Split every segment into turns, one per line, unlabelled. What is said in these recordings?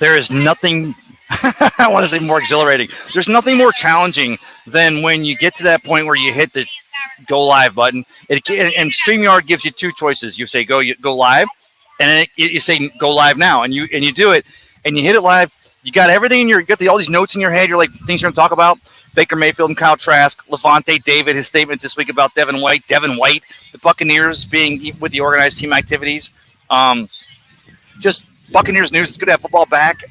There is nothing, I want to say more exhilarating. There's nothing more challenging than when you get to that point where you hit the go live button. And StreamYard gives you two choices. You say go live, and then you say go live now, and you do it, and you hit it live. You got everything you got all these notes in your head. You're like things you're going to talk about. Baker Mayfield and Kyle Trask, Levante David, his statement this week about Devin White, the Buccaneers being with the organized team activities. Just Buccaneers news. It's good to have football back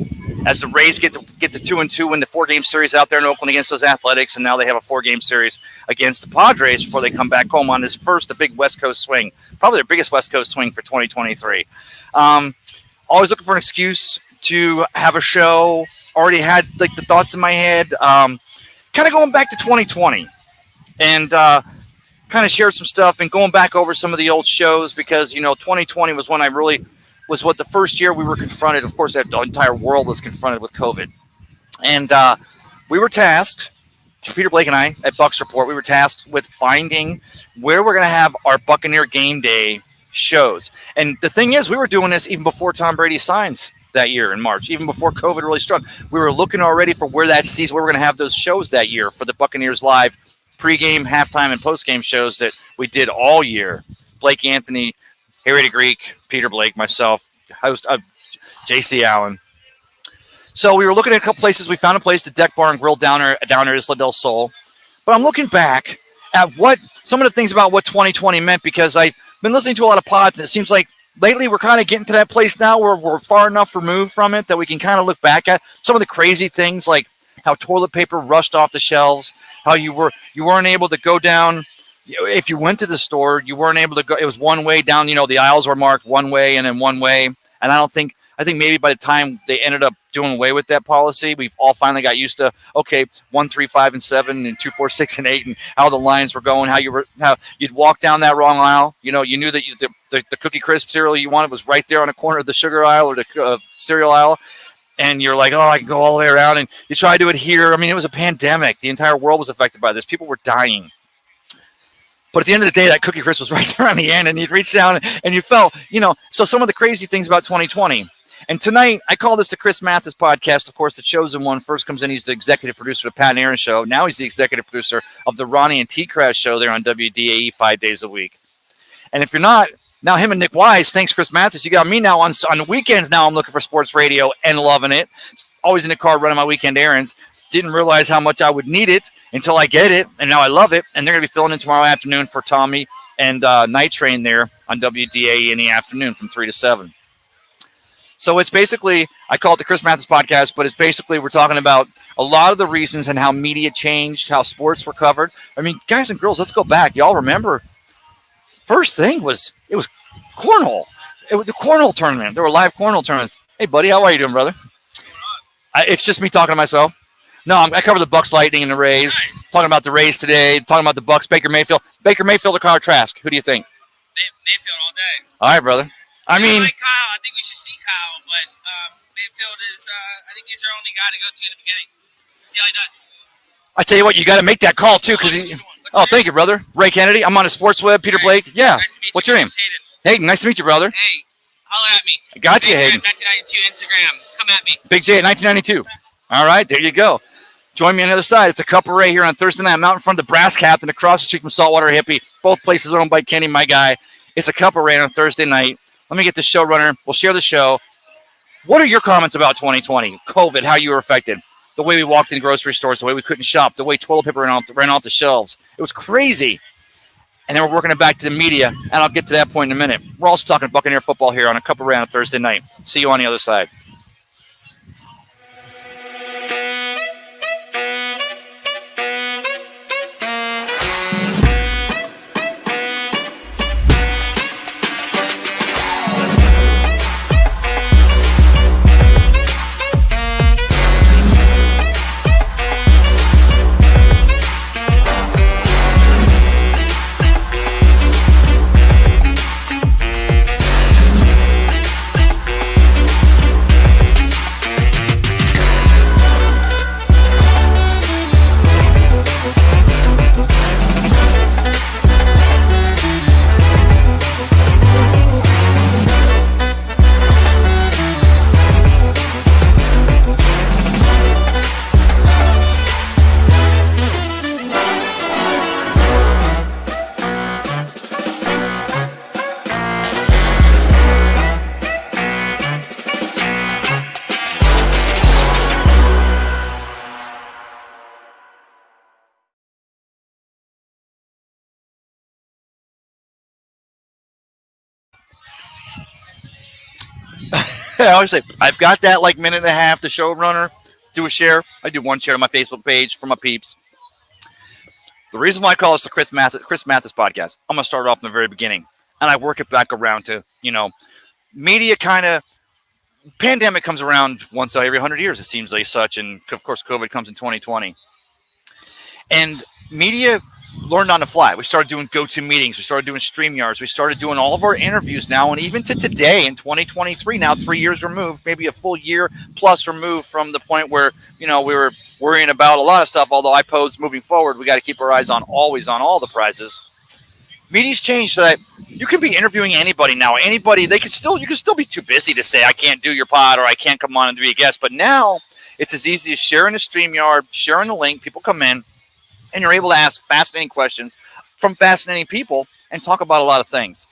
as the Rays get to 2-2, win the 4-game series out there in Oakland against those Athletics, and now they have a 4-game series against the Padres before they come back home on this a big West Coast swing, probably their biggest West Coast swing for 2023. Always looking for an excuse to have a show. Already had like the thoughts in my head, kind of going back to 2020, and kind of shared some stuff and going back over some of the old shows because 2020 was when I really was the first year we were confronted. Of course, the entire world was confronted with COVID, and we were tasked. Peter Blake and I at Bucks Report, we were tasked with finding where we're going to have our Buccaneer game day shows. And the thing is, we were doing this even before Tom Brady signs that year in March, even before COVID really struck. We were looking already for where that season, where we're going to have those shows that year for the Buccaneers Live pregame, halftime, and postgame shows that we did all year. Blake Anthony, Harry the Greek, Peter Blake, myself, host of JC Allen. So we were looking at a couple places. We found a place, the Deck Bar and Grill down there at Isla del Sol. But I'm looking back at what some of the things about what 2020 meant because I've been listening to a lot of pods, and it seems like lately we're kind of getting to that place now where we're far enough removed from it that we can kind of look back at some of the crazy things like how toilet paper rushed off the shelves, how you weren't able to go down. If you went to the store, you weren't able to go. It was one way down. The aisles were marked one way and then one way. And I think maybe by the time they ended up doing away with that policy, we've all finally got used to 1, 3, 5, and 7, and 2, 4, 6, and 8, and how the lines were going. How you'd walk down that wrong aisle. You knew that the Cookie Crisp cereal you wanted was right there on the corner of the sugar aisle or the cereal aisle. And you're like, I can go all the way around. And you try to do it here. I mean, it was a pandemic. The entire world was affected by this. People were dying. But at the end of the day, that Cookie Crisp was right there on the end, and you'd reach down and you felt, so some of the crazy things about 2020. And tonight, I call this the Chris Mathis podcast. Of course, the chosen one first comes in. He's the executive producer of Pat and Aaron Show. Now he's the executive producer of the Ronnie and T-Crash Show there on WDAE 5 days a week. And if you're not, now him and Nick Wise, thanks, Chris Mathis. You got me now on the weekends. Now I'm looking for sports radio and loving it. Always in the car running my weekend errands. Didn't realize how much I would need it until I get it, and now I love it. And they're going to be filling in tomorrow afternoon for Tommy and Night Train there on WDAE in the afternoon from 3 to 7. So it's basically, I call it the Chris Mathis podcast, but it's basically we're talking about a lot of the reasons and how media changed, how sports were covered. I mean, guys and girls, let's go back. Y'all remember, first thing it was cornhole. It was the cornhole tournament. There were live cornhole tournaments. Hey, buddy, how are you doing, brother? It's just me talking to myself. No, I cover the Bucks, Lightning, and the Rays. Talking about the Rays today. Talking about the Bucks, Baker Mayfield or Kyle Trask. Who do you think?
Mayfield all day.
All right, brother. I mean,
like Kyle. I think we should see Kyle, but Mayfield is. I think he's our only guy to go through in the beginning. See how he does.
I tell you what, you got to make that call too, because thank you, brother. Ray Kennedy. I'm on a Sports Web. Peter Blake. Yeah.
Nice to meet
What's
you.
your name? Hayden. Nice to meet you, brother.
Hey, holler at me.
I got you, Hayden.
1992 Instagram. Come at me.
Big J at 1992. All right, there you go. Join me on the other side. It's a Cup of Ray here on Thursday night. I'm out in front of the Brass Captain across the street from Saltwater Hippie. Both places owned by Kenny, my guy. It's a Cup of Ray on Thursday night. Let me get the showrunner. We'll share the show. What are your comments about 2020? COVID, how you were affected? The way we walked in grocery stores, the way we couldn't shop, the way toilet paper ran off the shelves. It was crazy. And then we're working it back to the media, and I'll get to that point in a minute. We're also talking Buccaneer football here on a Cup of Ray on a Thursday night. See you on the other side. I always say I've got that like minute and a half. The showrunner do a share. I do one share on my Facebook page for my peeps. The reason why I call this the Chris Mathis podcast, I'm gonna start off in the very beginning, and I work it back around to media kind of. Pandemic comes around once every 100 years, it seems like such, and of course COVID comes in 2020. And media learned on the fly. We started doing go-to meetings. We started doing StreamYards. We started doing all of our interviews now, and even to today in 2023, now 3 years removed, maybe a full year plus removed from the point where we were worrying about a lot of stuff. Although I pose moving forward, we got to keep our eyes always on all the prizes. Media's changed so that you can be interviewing anybody now. Anybody, you can still be too busy to say I can't do your pod or I can't come on and be a guest. But now it's as easy as sharing the StreamYard, sharing the link. People come in, and you're able to ask fascinating questions from fascinating people and talk about a lot of things.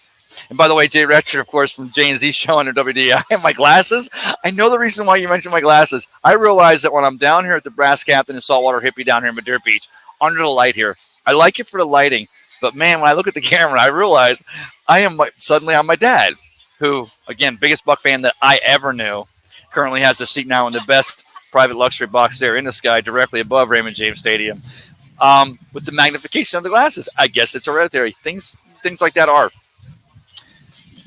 And by the way, Jay Retcher, of course, from J&Z Show under WD. I have my glasses. I know the reason why you mentioned my glasses. I realize that when I'm down here at the Brass Captain and Saltwater Hippie down here in Madeira Beach, under the light here, I like it for the lighting. But man, when I look at the camera, I realize I am suddenly on my dad, who, again, biggest Buck fan that I ever knew, currently has a seat now in the best private luxury box there in the sky, directly above Raymond James Stadium, with the magnification of the glasses. I guess it's hereditary. Things like that are.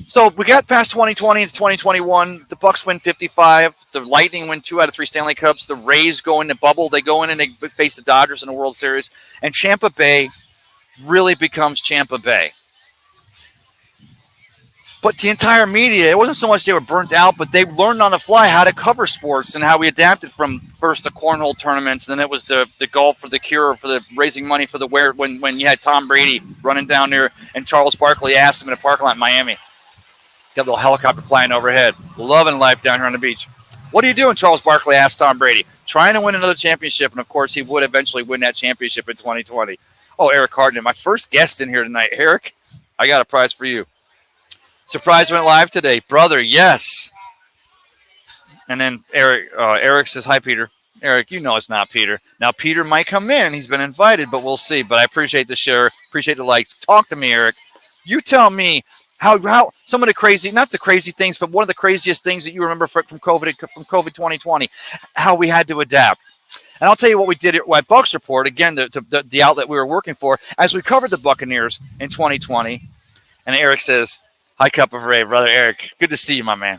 So we got past 2020 into 2021. The Bucks win 55. The Lightning win 2 out of 3 Stanley Cups. The Rays go in the bubble. They go in and they face the Dodgers in the World Series. And Tampa Bay really becomes Tampa Bay. But the entire media, it wasn't so much they were burnt out, but they learned on the fly how to cover sports and how we adapted from first the cornhole tournaments, and then it was the golf for the cure, for the raising money for the when you had Tom Brady running down there and Charles Barkley asked him in a parking lot in Miami. Got a little helicopter flying overhead. Loving life down here on the beach. What are you doing, Charles Barkley asked Tom Brady. Trying to win another championship, and of course he would eventually win that championship in 2020. Oh, Eric Harden, my first guest in here tonight. Eric, I got a prize for you. Surprise went live today. Brother, yes. And then Eric says, hi, Peter. Eric, you know it's not Peter. Now, Peter might come in. He's been invited, but we'll see. But I appreciate the share. Appreciate the likes. Talk to me, Eric. You tell me how some of the crazy, not the crazy things, but one of the craziest things that you remember from COVID 2020, how we had to adapt. And I'll tell you what we did at Bucks Report, again, the outlet we were working for, as we covered the Buccaneers in 2020. And Eric says, hi, Cup of Ray, brother Eric. Good to see you, my man.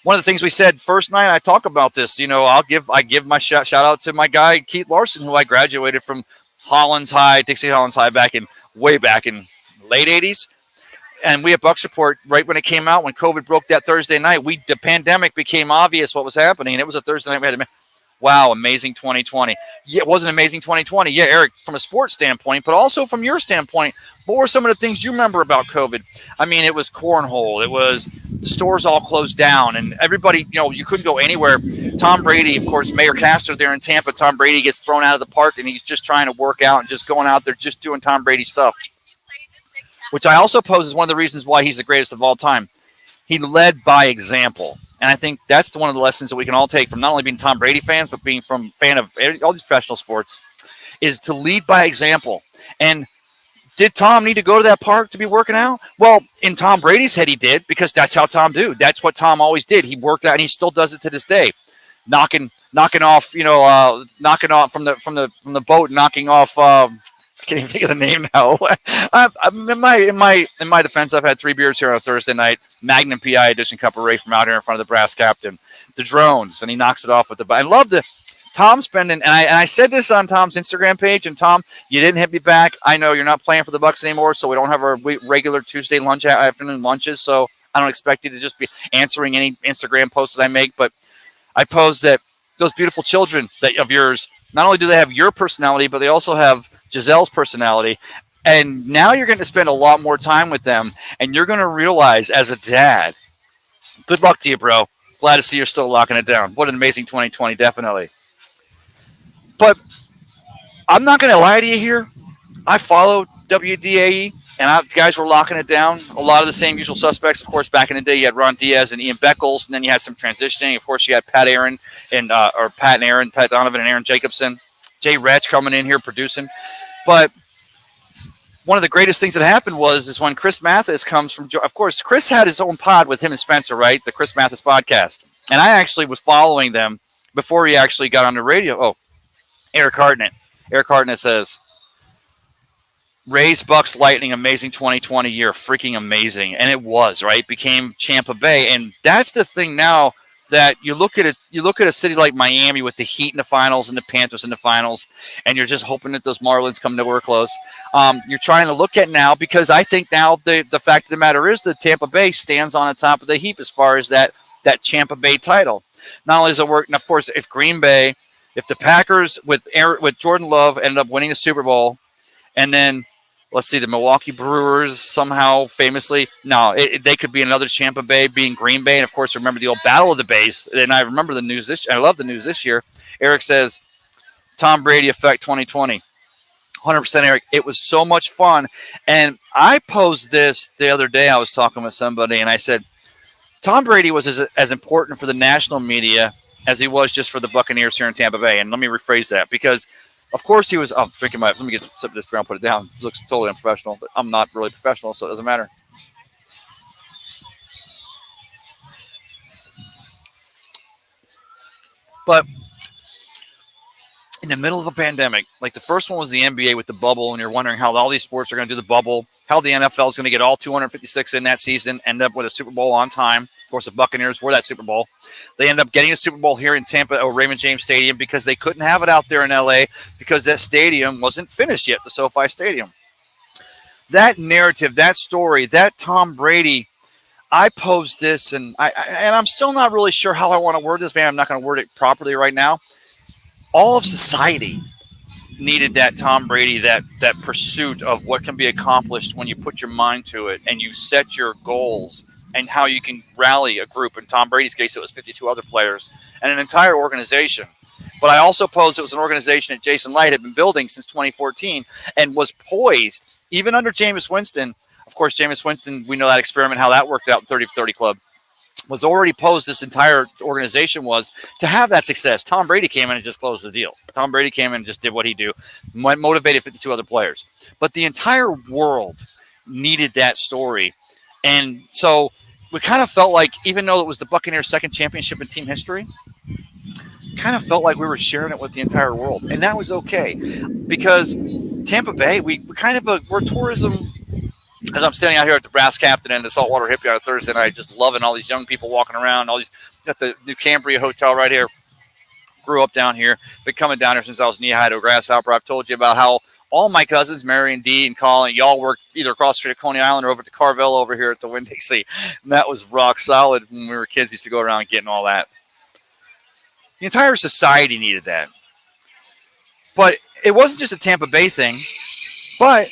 One of the things we said first night, I talk about this, I give my shout out to my guy, Keith Larson, who I graduated from Dixie Hollands High way back in late 80s. And we at Bucks Report, right when it came out, when COVID broke that Thursday night, the pandemic became obvious what was happening. And it was a Thursday night we had to. Wow, amazing 2020. Yeah, it was an amazing 2020. Yeah, Eric, from a sports standpoint, but also from your standpoint, what were some of the things you remember about COVID? I mean, it was cornhole. It was the stores all closed down, and everybody, you couldn't go anywhere. Tom Brady, of course, Mayor Castor there in Tampa, Tom Brady gets thrown out of the park, and he's just trying to work out and just going out there just doing Tom Brady stuff, which I also pose as one of the reasons why he's the greatest of all time. He led by example. And I think that's one of the lessons that we can all take from not only being Tom Brady fans, but being from fan of all these professional sports, is to lead by example. And did Tom need to go to that park to be working out? Well, in Tom Brady's head, he did, because that's how Tom do. That's what Tom always did. He worked out, and he still does it to this day. Knocking off, knocking off from the boat, knocking off. I can't even think of the name now. In my defense, I've had 3 beers here on a Thursday night. Magnum PI edition Cup of Ray from out here in front of the Brass Captain. The drones, and he knocks it off with the. I love Tom spending, and I said this on Tom's Instagram page, and Tom, you didn't hit me back. I know you're not playing for the Bucks anymore, so we don't have our regular Tuesday afternoon lunches, so I don't expect you to just be answering any Instagram posts that I make, but I pose that those beautiful children of yours, not only do they have your personality, but they also have Giselle's personality. And now you're going to spend a lot more time with them, and you're going to realize as a dad, good luck to you, bro. Glad to see you're still locking it down. What an amazing 2020, definitely. But I'm not going to lie to you here. I follow WDAE, and guys were locking it down. A lot of the same usual suspects. Of course, back in the day, you had Ron Diaz and Ian Beckles, and then you had some transitioning. Of course, you had Pat Donovan and Aaron Jacobson. Jay Retch coming in here producing. But one of the greatest things that happened is when Chris Mathis comes from, of course, Chris had his own pod with him and Spencer, right? The Chris Mathis podcast. And I actually was following them before he actually got on the radio. Oh, Eric Hartnett. Eric Hartnett says, Rays, Bucks, Lightning, amazing 2020 year, freaking amazing. And it was, right? Became Tampa Bay. And that's the thing now that you look at it, you look at a city like Miami with the Heat in the finals and the Panthers in the finals, and you're just hoping that those Marlins come nowhere close. You're trying to look at now, because I think now the fact of the matter is that Tampa Bay stands on the top of the heap as far as that Tampa Bay title. Not only does it work, and of course, if the Packers with Jordan Love ended up winning the Super Bowl, and then let's see, the Milwaukee Brewers somehow famously, they could be another Tampa Bay being Green Bay. And, of course, remember the old Battle of the Bays. And I remember the news I love the news this year. Eric says, Tom Brady effect 2020. 100% Eric. It was so much fun. And I posed this the other day. I was talking with somebody, and I said, Tom Brady was as important for the national media as he was just for the Buccaneers here in Tampa Bay. And let me rephrase that, because – of course, he was. I'm drinking let me get some of this beer. I'll put it down. It looks totally unprofessional, but I'm not really professional, so it doesn't matter. But in the middle of a pandemic, like the first one was the NBA with the bubble, and you're wondering how all these sports are going to do the bubble, how the NFL is going to get all 256 in that season, end up with a Super Bowl on time. Of course, the Buccaneers were that Super Bowl. They ended up getting a Super Bowl here in Tampa or Raymond James Stadium because they couldn't have it out there in LA because that stadium wasn't finished yet, the SoFi Stadium. That narrative, that story, that Tom Brady, I posed this, and I'm still not really sure how I want to word this, man. I'm not going to word it properly right now. All of society needed that Tom Brady, that pursuit of what can be accomplished when you put your mind to it and you set your goals and how you can rally a group. In Tom Brady's case, it was 52 other players and an entire organization. But I also posed it was an organization that Jason Light had been building since 2014 and was poised, even under Jameis Winston. Of course, Jameis Winston, we know that experiment, how that worked out in 30-30 Club, was already posed. This entire organization was to have that success. Tom Brady came in and just closed the deal. Tom Brady came in and just did what he do, motivated 52 other players. But the entire world needed that story. And so we kind of felt like, even though it was the Buccaneers' second championship in team history, kind of felt like we were sharing it with the entire world. And that was okay, because Tampa Bay, we're tourism. As I'm standing out here at the Brass Captain and the Saltwater Hippie on a Thursday night, just loving all these young people walking around. Got the New Cambria Hotel right here. Grew up down here. Been coming down here since I was knee-high to a grasshopper. I've told you about how all my cousins, Mary and Dee and Colin, y'all worked either across the street at Coney Island or over to Carvel over here at the Winn-Dixie. And that was rock solid when we were kids. Used to go around getting all that. The entire society needed that. But it wasn't just a Tampa Bay thing, but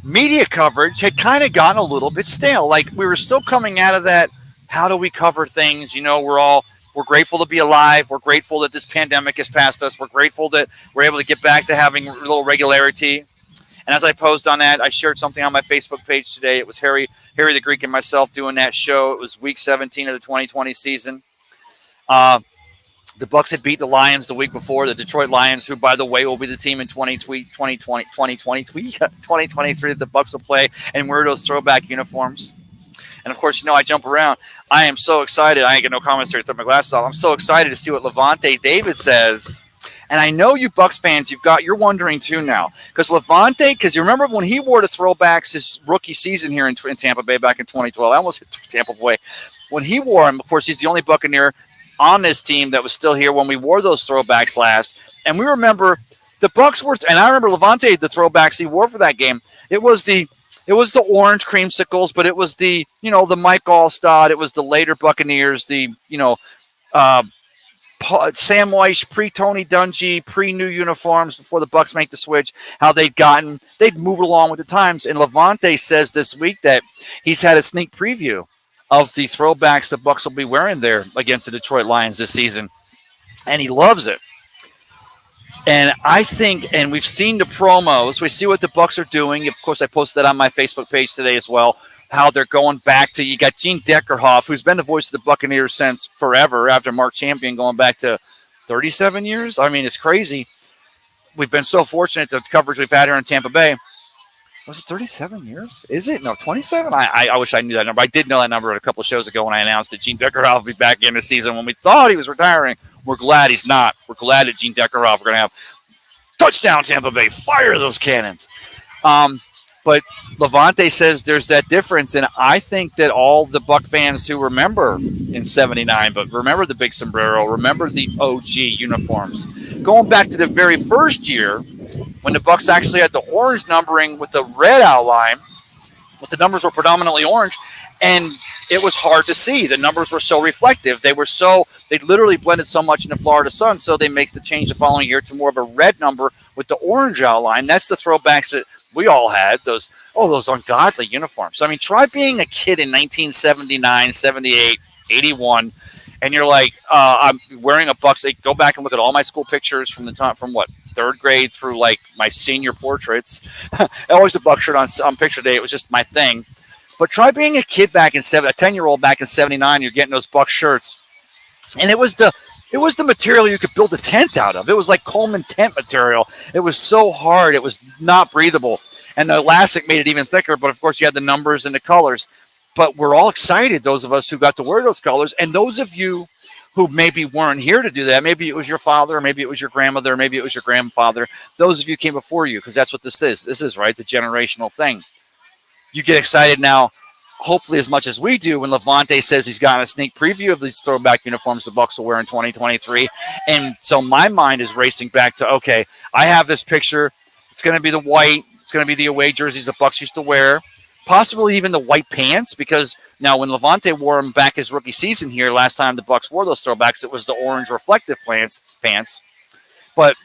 media coverage had kind of gotten a little bit stale. Like, we were still coming out of that, how do we cover things? You know, we're grateful to be alive. We're grateful that this pandemic has passed us. We're grateful that we're able to get back to having a little regularity. And as I posed on that, I shared something on my Facebook page today. It was Harry the Greek and myself doing that show. It was week 17 of the 2020 season. The Bucs had beat the Lions the week before, the Detroit Lions, who, by the way, will be the team in 2023 that the Bucs will play and wear those throwback uniforms. And, of course, I jump around. I am so excited. I ain't got no commentary. It's my glasses off. I'm so excited to see what Levante David says. And I know you Bucs fans, you're wondering too now. Because you remember when he wore the throwbacks his rookie season here in Tampa Bay back in 2012. I almost hit Tampa Bay. When he wore them, of course, he's the only Buccaneer on this team that was still here when we wore those throwbacks last. And we remember the Bucs were, and I remember Levante, the throwbacks he wore for that game. It was the orange creamsicles, but it was the Mike Allstott. It was the later Buccaneers, Sam Weish, pre-Tony Dungy, pre-new uniforms before the Bucs make the switch, how they'd moved along with the times. And Levante says this week that he's had a sneak preview of the throwbacks the Bucs will be wearing there against the Detroit Lions this season. And he loves it. And I think, and we've seen the promos, we see what the Bucs are doing. Of course, I posted that on my Facebook page today as well, how they're going back to, you got Gene Deckerhoff, who's been the voice of the Buccaneers since forever, after Mark Champion, going back to 37 years. I mean, it's crazy. We've been so fortunate, the coverage we've had here in Tampa Bay. Was it 37 years? Is it? No, 27? I wish I knew that number. I did know that number a couple of shows ago when I announced that Gene Deckerhoff will be back in the season when we thought he was retiring. We're glad he's not. We're glad that Gene Deckerhoff, we're going to have touchdown Tampa Bay. Fire those cannons. But Levante says there's that difference, and I think that all the Buck fans who remember in '79, but remember the big sombrero, remember the OG uniforms, going back to the very first year when the Bucks actually had the orange numbering with the red outline, but the numbers were predominantly orange, and it was hard to see. The numbers were so reflective. They literally blended so much in the Florida sun, so they make the change the following year to more of a red number with the orange outline. That's the throwbacks that we all had, those ungodly uniforms. I mean, try being a kid in 1979, 78, 81, and you're like, I'm wearing a Bucks. Go back and look at all my school pictures from the time, from what, third grade through like my senior portraits. Always a Buck shirt on picture day. It was just my thing. But try being a kid back in a 10-year-old back in '79. You're getting those Buck shirts, and it was the material you could build a tent out of. It was like Coleman tent material. It was so hard. It was not breathable. And the elastic made it even thicker. But, of course, you had the numbers and the colors. But we're all excited, those of us who got to wear those colors. And those of you who maybe weren't here to do that, maybe it was your father, or maybe it was your grandmother, or maybe it was your grandfather. Those of you came before you, because that's what this is. This is, right? It's a generational thing. You get excited now, hopefully as much as we do, when Levante says he's gotten a sneak preview of these throwback uniforms the Bucks will wear in 2023. And so my mind is racing back to, okay, I have this picture. It's going to be the white. It's going to be the away jerseys the Bucks used to wear, possibly even the white pants, because now when Levante wore them back his rookie season here, last time the Bucks wore those throwbacks, it was the orange reflective pants. But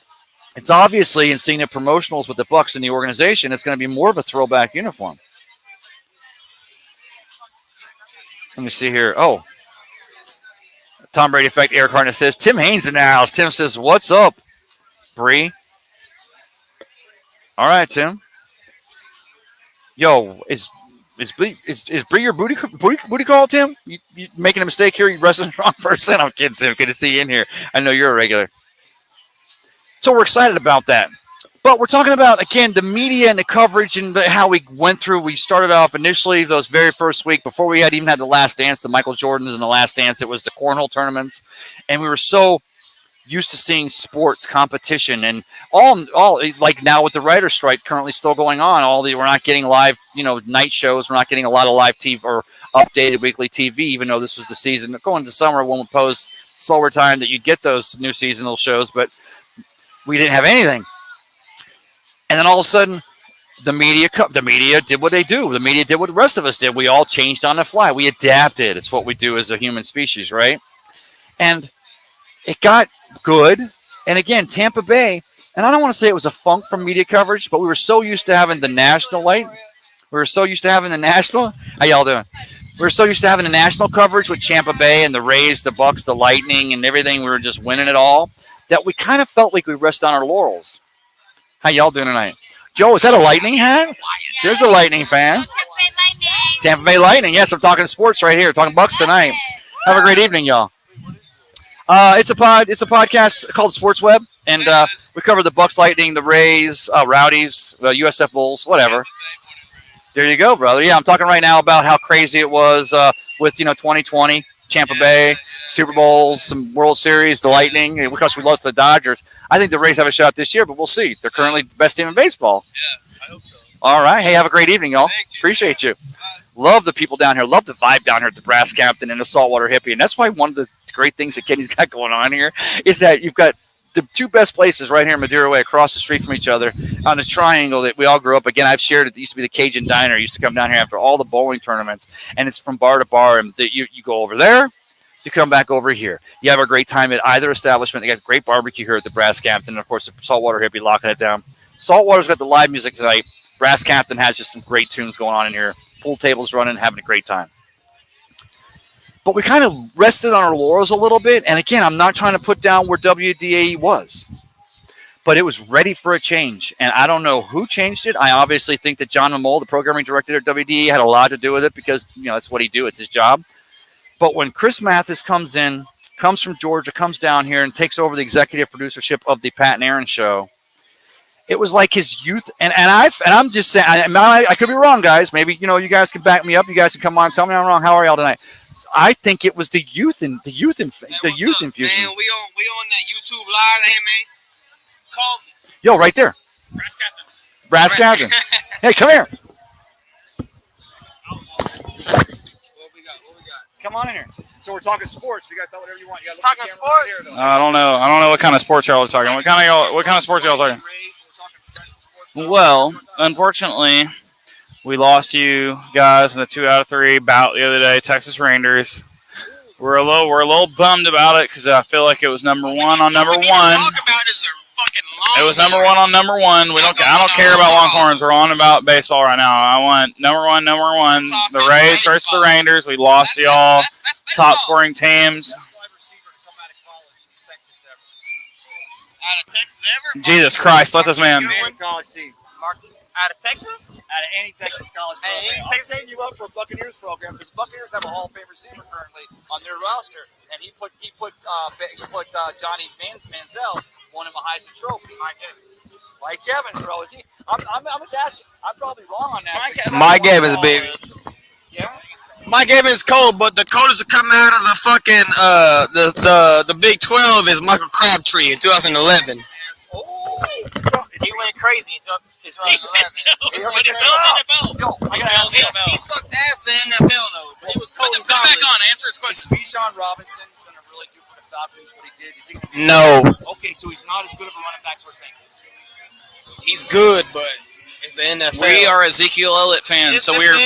it's obviously, in seeing the promotionals with the Bucks in the organization, it's going to be more of a throwback uniform. Let me see here. Oh, Tom Brady effect. Eric Harness says Tim Haynes in the house. Tim says, "What's up, Bree?" All right, Tim. Yo, is Bree your booty call, Tim? You making a mistake here? You wrestling the wrong person? I'm kidding, Tim. Good to see you in here. I know you're a regular. So we're excited about that. But we're talking about, again, the media and the coverage and how we went through. We started off initially those very first week before we had even had the Last Dance, the Michael Jordans and the Last Dance. It was the cornhole tournaments. And we were so used to seeing sports competition and all like now with the writer's strike currently still going on. We're not getting live, night shows. We're not getting a lot of live TV or updated weekly TV, even though this was the season. Going into summer, one would pose slower time that you'd get those new seasonal shows, but we didn't have anything. And then all of a sudden, the media did what they do. The media did what the rest of us did. We all changed on the fly. We adapted. It's what we do as a human species, right? And it got good. And again, Tampa Bay, and I don't want to say it was a funk from media coverage, but we were so used to having the national light. We were so used to having the national. How y'all doing? We were so used to having the national coverage with Tampa Bay and the Rays, the Bucks, the Lightning, and everything. We were just winning it all, that we kind of felt like we rest on our laurels. How y'all doing tonight? Joe, is that a Lightning hat? There's a Lightning fan. Tampa Bay Lightning. Yes, I'm talking sports right here. Talking Bucks tonight. Have a great evening, y'all. It's a podcast called Sports Web, and we cover the Bucks, Lightning, the Rays, Rowdies, USF Bulls, whatever. There you go, brother. Yeah, I'm talking right now about how crazy it was with 2020, Tampa Bay, Super Bowls, some World Series, the Lightning, and because we lost to the Dodgers. I think the Rays have a shot this year, but we'll see. They're currently the best team in baseball.
Yeah, I hope so.
All right. Hey, have a great evening, y'all.
Thanks,
Appreciate you. Love the people down here. Love the vibe down here at the Brass Captain and the Saltwater Hippie. And that's why one of the great things that Kenny's got going on here is that you've got the two best places right here in Madeira Way across the street from each other on this triangle that we all grew up. Again, I've shared it. It used to be the Cajun Diner. I used to come down here after all the bowling tournaments, and it's from bar to bar. And you go over there. You come back over here. You have a great time at either establishment. They got great barbecue here at the Brass Captain. And, of course, the Saltwater Hippie locking it down. Saltwater's got the live music tonight. Brass Captain has just some great tunes going on in here. Pool tables running, having a great time. But we kind of rested on our laurels a little bit. And, again, I'm not trying to put down where WDAE was. But it was ready for a change. And I don't know who changed it. I obviously think that John Mamole, the programming director at WDAE, had a lot to do with it because, that's what he do. It's his job. But when Chris Mathis comes from Georgia, comes down here and takes over the executive producership of the Pat and Aaron show, it was like his youth, and I'm just saying, I could be wrong, guys. Maybe you guys can back me up. You guys can come on and tell me I'm wrong. How are y'all tonight? I think it was the youth
Man,
infusion.
Man, we on that YouTube live. Hey man, call me.
Yo, right there,
Brass Captain.
Brass Captain. Hey, come here.
What we got?
Come on in here. So we're talking sports. You guys talk whatever you want. You got
Talking sports?
I don't know. What kind of sports y'all are talking. What kind of sports y'all talking? Well, unfortunately, we lost you guys in a 2 out of 3 bout the other day. Texas Rangers. We're a little bummed about it because I feel like it was number one on number one. It was number one on number one. I don't care about Longhorns. We're on about baseball right now. I want number one. The Rays versus the Rangers. We lost to y'all. Top scoring teams.
Out of Texas ever?
Jesus Christ, let this man.
College team.
Out of Texas?
Out of any Texas college program. I'm setting you up for a Buccaneers program because the Buccaneers have a Hall of Fame receiver currently on their roster, and he put Johnny Manziel, won him a Heisman Trophy. Mike Evans, bro. Is he? I'm just asking. I'm probably wrong on that.
Mike Evans, baby.
Yeah.
Mike Evans cold, but the coldest to come out of the fucking the Big 12 is Michael Crabtree in 2011.
Oh.
He went crazy in 2011.
Yo, I gotta ask you.
He sucked ass in the NFL though, but he was cold. Put him back on. Answer his question.
Is Bijan Robinson gonna really do for the Falcons what he did? Is he gonna be
No,
okay? So he's not as good of a running back as we're thinking.
he's good, but it's the NFL.
We are Ezekiel Elliott fans, so we are
You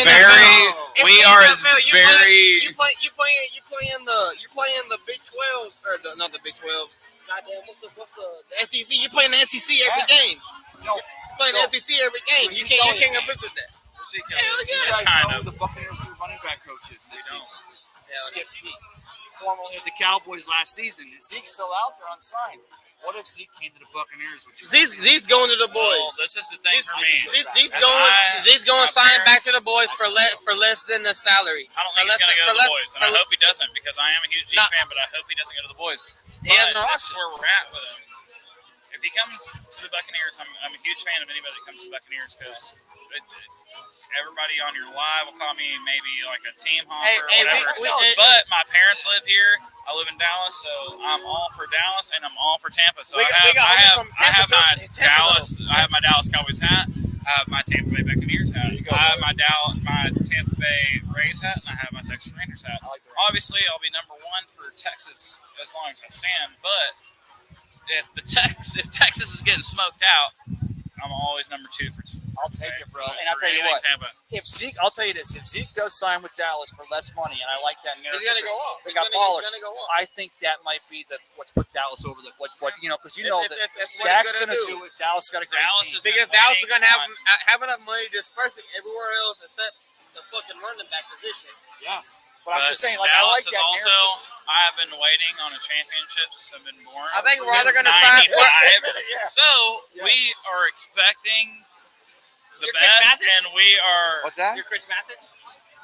playing the Big 12 or not the Big 12. Goddamn, what's the SEC? You playing the SEC every game.
No,
You playing the SEC every game. You can't compete with that.
Do you guys know who the Buccaneers' new running back coach is this season? Skip Pete, formerly of the Cowboys last season. Is Zeke still out there unsigned? What if Zeke came to the Buccaneers?
These going to the boys.
Well, this is the thing for me.
These going sign back to the boys for less than the salary.
I don't think he's going to go to the boys, and I hope he doesn't because I am a huge Zeke fan, but I hope he doesn't go to the boys. But this is where we're at with him. If he comes to the Buccaneers, I'm a huge fan of anybody that comes to the Buccaneers because everybody on your live will call me maybe like a team hopper or whatever. But my parents live here. I live in Dallas, so I'm all for Dallas and I'm all for Tampa. So I have my Dallas Cowboys hat. I have my Tampa Bay Buccaneers hat. I have my Tampa Bay Rays hat, and I have my Texas Rangers hat. Obviously, I'll be number one for Texas as long as I stand. But if Texas is getting smoked out, I'm always number 2 for.
I'll take it, bro. And I'll tell you what.
Tampa.
If Zeke, I'll tell you this: if Zeke does sign with Dallas for less money, and I like that narrative,
He's gonna go up.
They got Pollard. I think that might be what's put Dallas over the because that's Dak's gonna do it. Dallas got a great team.
Because Dallas is gonna have enough money to disperse it everywhere else except the fucking running back position.
Yes. But I'm just saying, like,
Dallas
I like that
also,
narrative.
I have been waiting on a championships have been born.
I think we're either going to sign.
So we are expecting the best, and we are.
What's that?
You're Chris Mathis?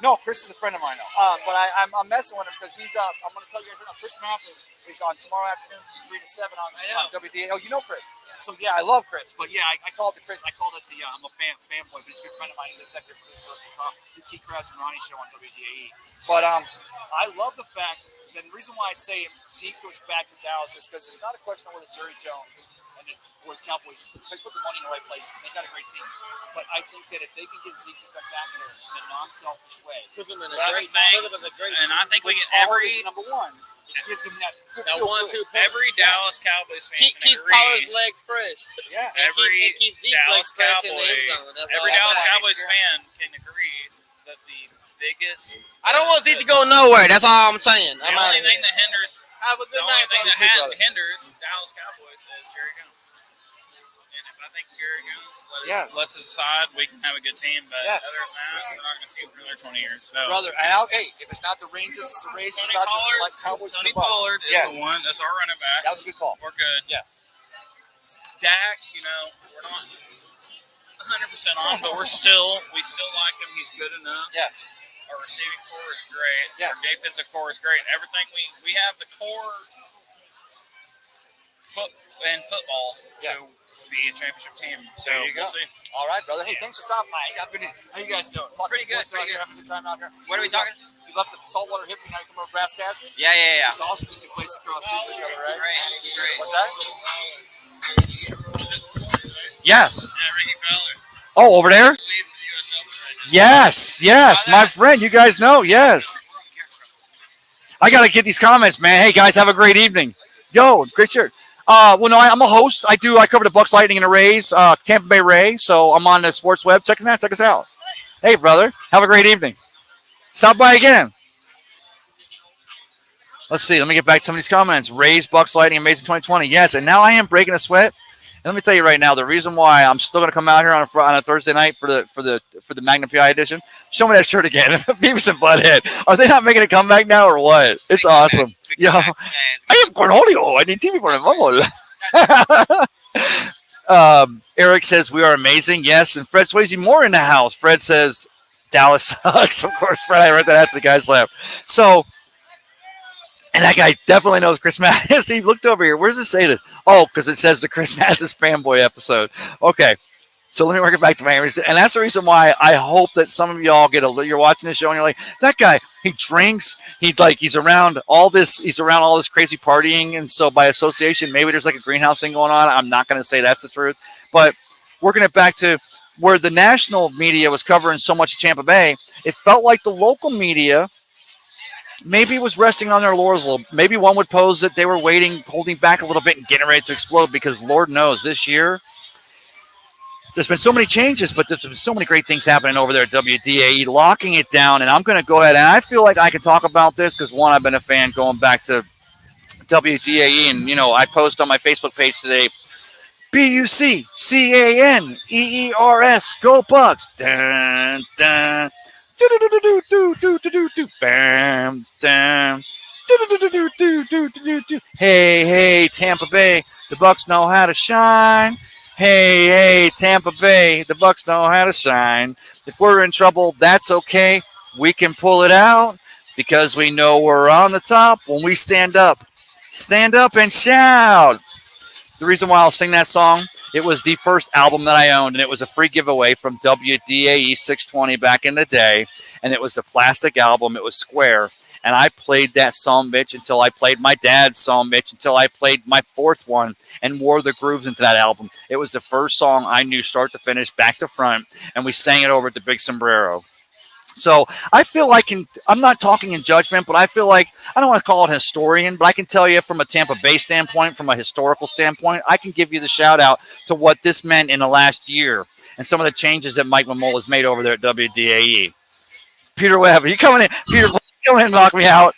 No, Chris is a friend of mine, though. But I'm messing with him because he's up. I'm going to tell you guys right now. Chris Mathis is on tomorrow afternoon from 3 to 7 on WDA. Oh, you know Chris. So, yeah, I love Chris. But, yeah, I called it Chris. I called it I'm a fanboy, but he's a good friend of mine. He's the executive producer of the T. Krause and Ronnie show on WDAE. But I love the fact that the reason why I say if Zeke goes back to Dallas is because it's not a question of whether Jerry Jones and the Cowboys, they put the money in the right places. They got a great team. But I think that if they can get Zeke to come back there in a non-selfish way,
And I think we get every
number one. It gives him that
every Dallas Cowboys fan
keeps
agree.
Pollard's legs fresh.
Yeah.
Every
keeps these
Dallas
legs fresh in the end zone.
Every Dallas Cowboys fan can agree that the biggest.
I don't want Zeke to go nowhere. That's all I'm saying.
The only thing that hinders Dallas Cowboys is Jerry Jones. And if I think Jerry Jones lets us aside, we can have a good team. But other than that, we're not going to see it for another 20 years. So.
Brother, and hey, if it's not the Rangers, it's the Rays. It's not the Cowboys.
Tony Pollard is the one. That's our running back.
That was a good call.
We're good.
Yes.
Dak, we're not 100% on, but we still like him. He's good enough.
Yes.
Our receiving core is great.
Yes.
Our defensive core is great. Everything we have the core football to be a championship team. So
There you
we'll
go.
see.
All right, brother. Hey, thanks for stopping by. How you guys doing?
Pretty good,
Out
pretty
here,
good.
having a good time out here.
What are we talking?
You left the saltwater hippie, now you come over to Brass Captain?
Yeah.
It's awesome to see places across the street from each other, right?
Great.
What's that?
Yes.
Yeah, Ricky Fowler.
Oh, over there?
Lead for the US Open right now.
Yes, my friend. You guys know. Yes. I gotta get these comments, man. Hey guys, have a great evening. Yo, great shirt. Well, no, I'm a host. I cover the Bucks, Lightning, and the Rays, Tampa Bay Rays. So I'm on the Sports Web. Check us out. Hey, brother, have a great evening. Stop by again. Let's see. Let me get back to some of these comments. Rays, Bucks, Lightning, amazing 2020. Yes, and now I am breaking a sweat. And let me tell you right now, the reason why I'm still going to come out here on a Thursday night for the Magnum PI edition. Show me that shirt again. Beavis and Butthead. Are they not making a comeback now or what? It's awesome. Yo, I am Cornholio. I need TV for the Eric says we are amazing. Yes, and Fred Swayze more in the house. Fred says Dallas sucks. Of course, Fred. I read that after the guys left. So. And that guy definitely knows Chris Mathis. He looked over here. Where does it say this? Oh, because it says the Chris Mathis Fan Boy episode. Okay. So let me work it back to my ears. And that's the reason why I hope that some of y'all you're watching this show and you're like, that guy, he drinks. He's around all this crazy partying. And so by association, maybe there's like a greenhouse thing going on. I'm not going to say that's the truth. But working it back to where the national media was covering so much of Tampa Bay, it felt like the local media maybe it was resting on their laurels a little. Maybe one would pose that they were waiting, holding back a little bit and getting ready to explode because Lord knows this year there's been so many changes, but there's been so many great things happening over there at WDAE, locking it down. And I'm going to go ahead and I feel like I can talk about this because, one, I've been a fan going back to WDAE. And, I post on my Facebook page today, BUCCANEERS, go Bucks. Dun, dun. Hey, Tampa Bay, the Bucks know how to shine. Hey, Tampa Bay, the Bucks know how to shine. If we're in trouble, that's okay. We can pull it out because we know we're on the top when we stand up. Stand up and shout. The reason why I'll sing that song, it was the first album that I owned, and it was a free giveaway from WDAE 620 back in the day, and it was a plastic album. It was square, and I played that song, bitch, until I played my dad's song, bitch, until I played my fourth one and wore the grooves into that album. It was the first song I knew start to finish, back to front, and we sang it over at the Big Sombrero. So I feel like I'm not talking in judgment, but I feel like I don't want to call it historian, but I can tell you from a Tampa Bay standpoint, from a historical standpoint, I can give you the shout out to what this meant in the last year and some of the changes that Mike Mamola has made over there at WDAE. Peter Webb, are you coming in? Peter, come in and knock me out.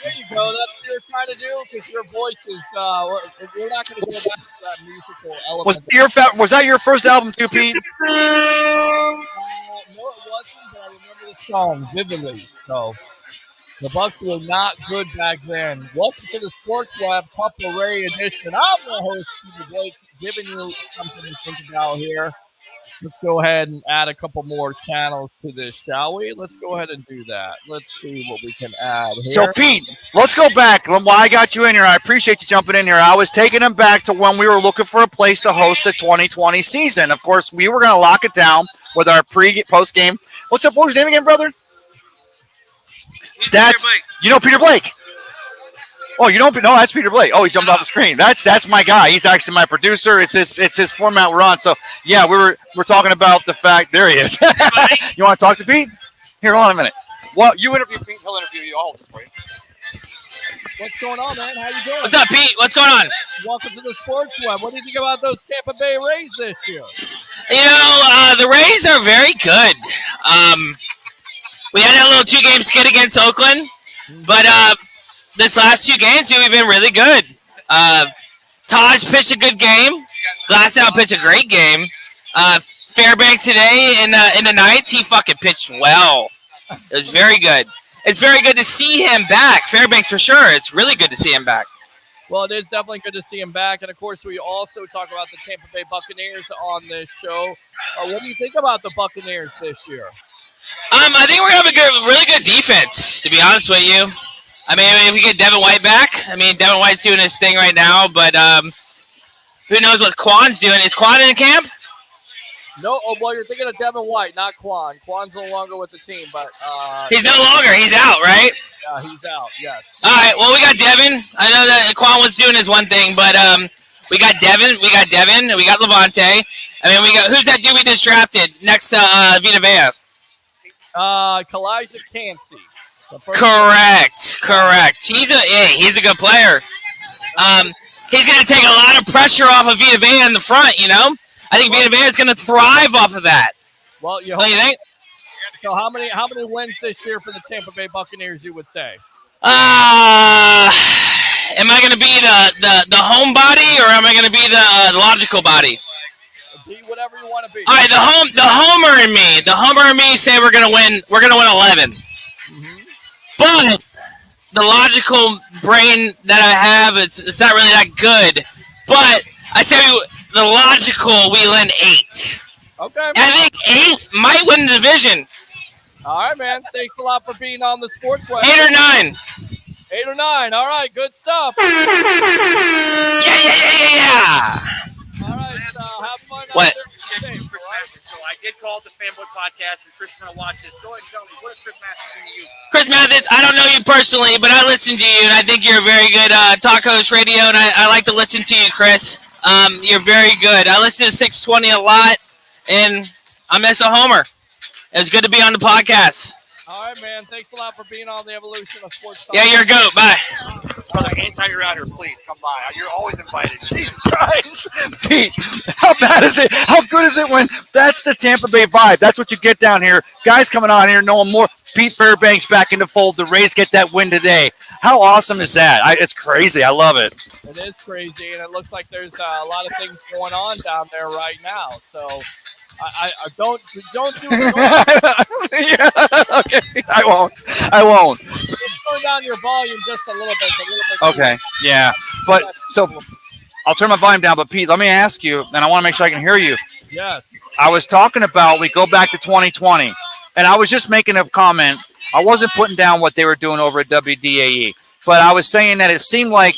There you go. That's what you're trying to do because your voice is. We're not going to go back to that musical element.
Was that your first album too, Pete?
No, it wasn't. But I remember the song vividly. So the Bucks were not good back then. Welcome to the Sports Lab Papa Ray edition. I'm the host, Peter Blake, giving you something to think about here. Let's go ahead and add a couple more channels to this, shall we? Let's go ahead and do that. Let's see what we can add here.
So, Pete, let's go back. Why I got you in here, I appreciate you jumping in here. I was taking him back to when we were looking for a place to host the 2020 season. Of course, we were going to lock it down with our post game. What's up? What was his name again, brother? You know Peter Blake. Oh, you don't know? That's Peter Blake. Oh, he jumped off the screen. That's my guy. He's actually my producer. It's his format we're on. So yeah, we're talking about the fact. There he is. You want to talk to Pete? Here, hold on a minute. Well, you interview Pete. He'll interview you. I'll hold this for you.
What's going on, man? How you doing?
What's up, Pete? What's going on?
Welcome to the Sports Web. What do you think about those Tampa Bay Rays this year?
The Rays are very good. We had a little 2-game skid against Oakland, but this last 2 games, we've been really good. Taj pitched a good game. Glasnow pitched a great game. Fairbanks today in the ninth, he fucking pitched well. It was very good. it's very good to see him back. Fairbanks for sure. It's really good to see him back.
Well, it is definitely good to see him back. And, of course, we also talk about the Tampa Bay Buccaneers on this show. What do you think about the Buccaneers this year?
I think we're having a really good defense, to be honest with you. I mean, if we get Devin White back, I mean, Devin White's doing his thing right now, but who knows what Quan's doing? Is Quan in camp?
No, well, you're thinking of Devin White, not Quan. Quan's no longer with the team, but
he's no longer. He's out, right?
Yeah, he's out. Yes.
All right. Well, we got Devin. I know that Quan was doing his one thing, but we got Devin. We got Levante. I mean, we got who's that dude we just drafted next to Vita Vea?
Kalijah Cansey.
Correct. He's a good player. He's going to take a lot of pressure off of Vita Vea in the front. You know, I think Vita Vea is going to thrive off of that.
Well,
you think?
So how many wins this year for the Tampa Bay Buccaneers? You would say?
Am I going to be the homebody or am I going to be the logical body?
Be whatever you want to be.
All right, the homer in me say we're gonna win 11. Mm-hmm. But the logical brain that I have, it's not really that good. But I say the logical, we win 8.
Okay.
And I think 8 might win the division.
All right, man. Thanks a lot for being on the Sports Web.
8 or 9.
8 or 9. All right, good stuff.
Yeah.
All right, so have fun.
What?
So I did call it the Fanboy Podcast, and Chris is going to watch this. Go ahead and tell me, what is Chris Mathis doing to you?
Chris Mathis, I don't know you personally, but I listen to you, and I think you're a very good talk host radio, and I like to listen to you, Chris. You're very good. I listen to 620 a lot, and I miss a homer. It's good to be on the podcast.
All right, man. Thanks a lot for being on the Evolution of Sports Talk.
Yeah, you're a goat. Bye.
Brother, anytime you're out here, please come by. You're always invited. Jesus Christ.
Pete, how bad is it? How good is it when that's the Tampa Bay vibe? That's what you get down here. Guys coming on here knowing more. Pete Fairbanks back in the fold. The Rays get that win today. How awesome is that? It's crazy. I love it.
It is crazy, and it looks like there's a lot of things going on down there right now. So I don't do it.
Yeah, okay. I won't.
Turn down your volume just a little bit.
Okay. Yeah. But so I'll turn my volume down. But Pete, let me ask you, and I want to make sure I can hear you.
Yes.
I was talking about we go back to 2020, and I was just making a comment. I wasn't putting down what they were doing over at WDAE, but I was saying that it seemed like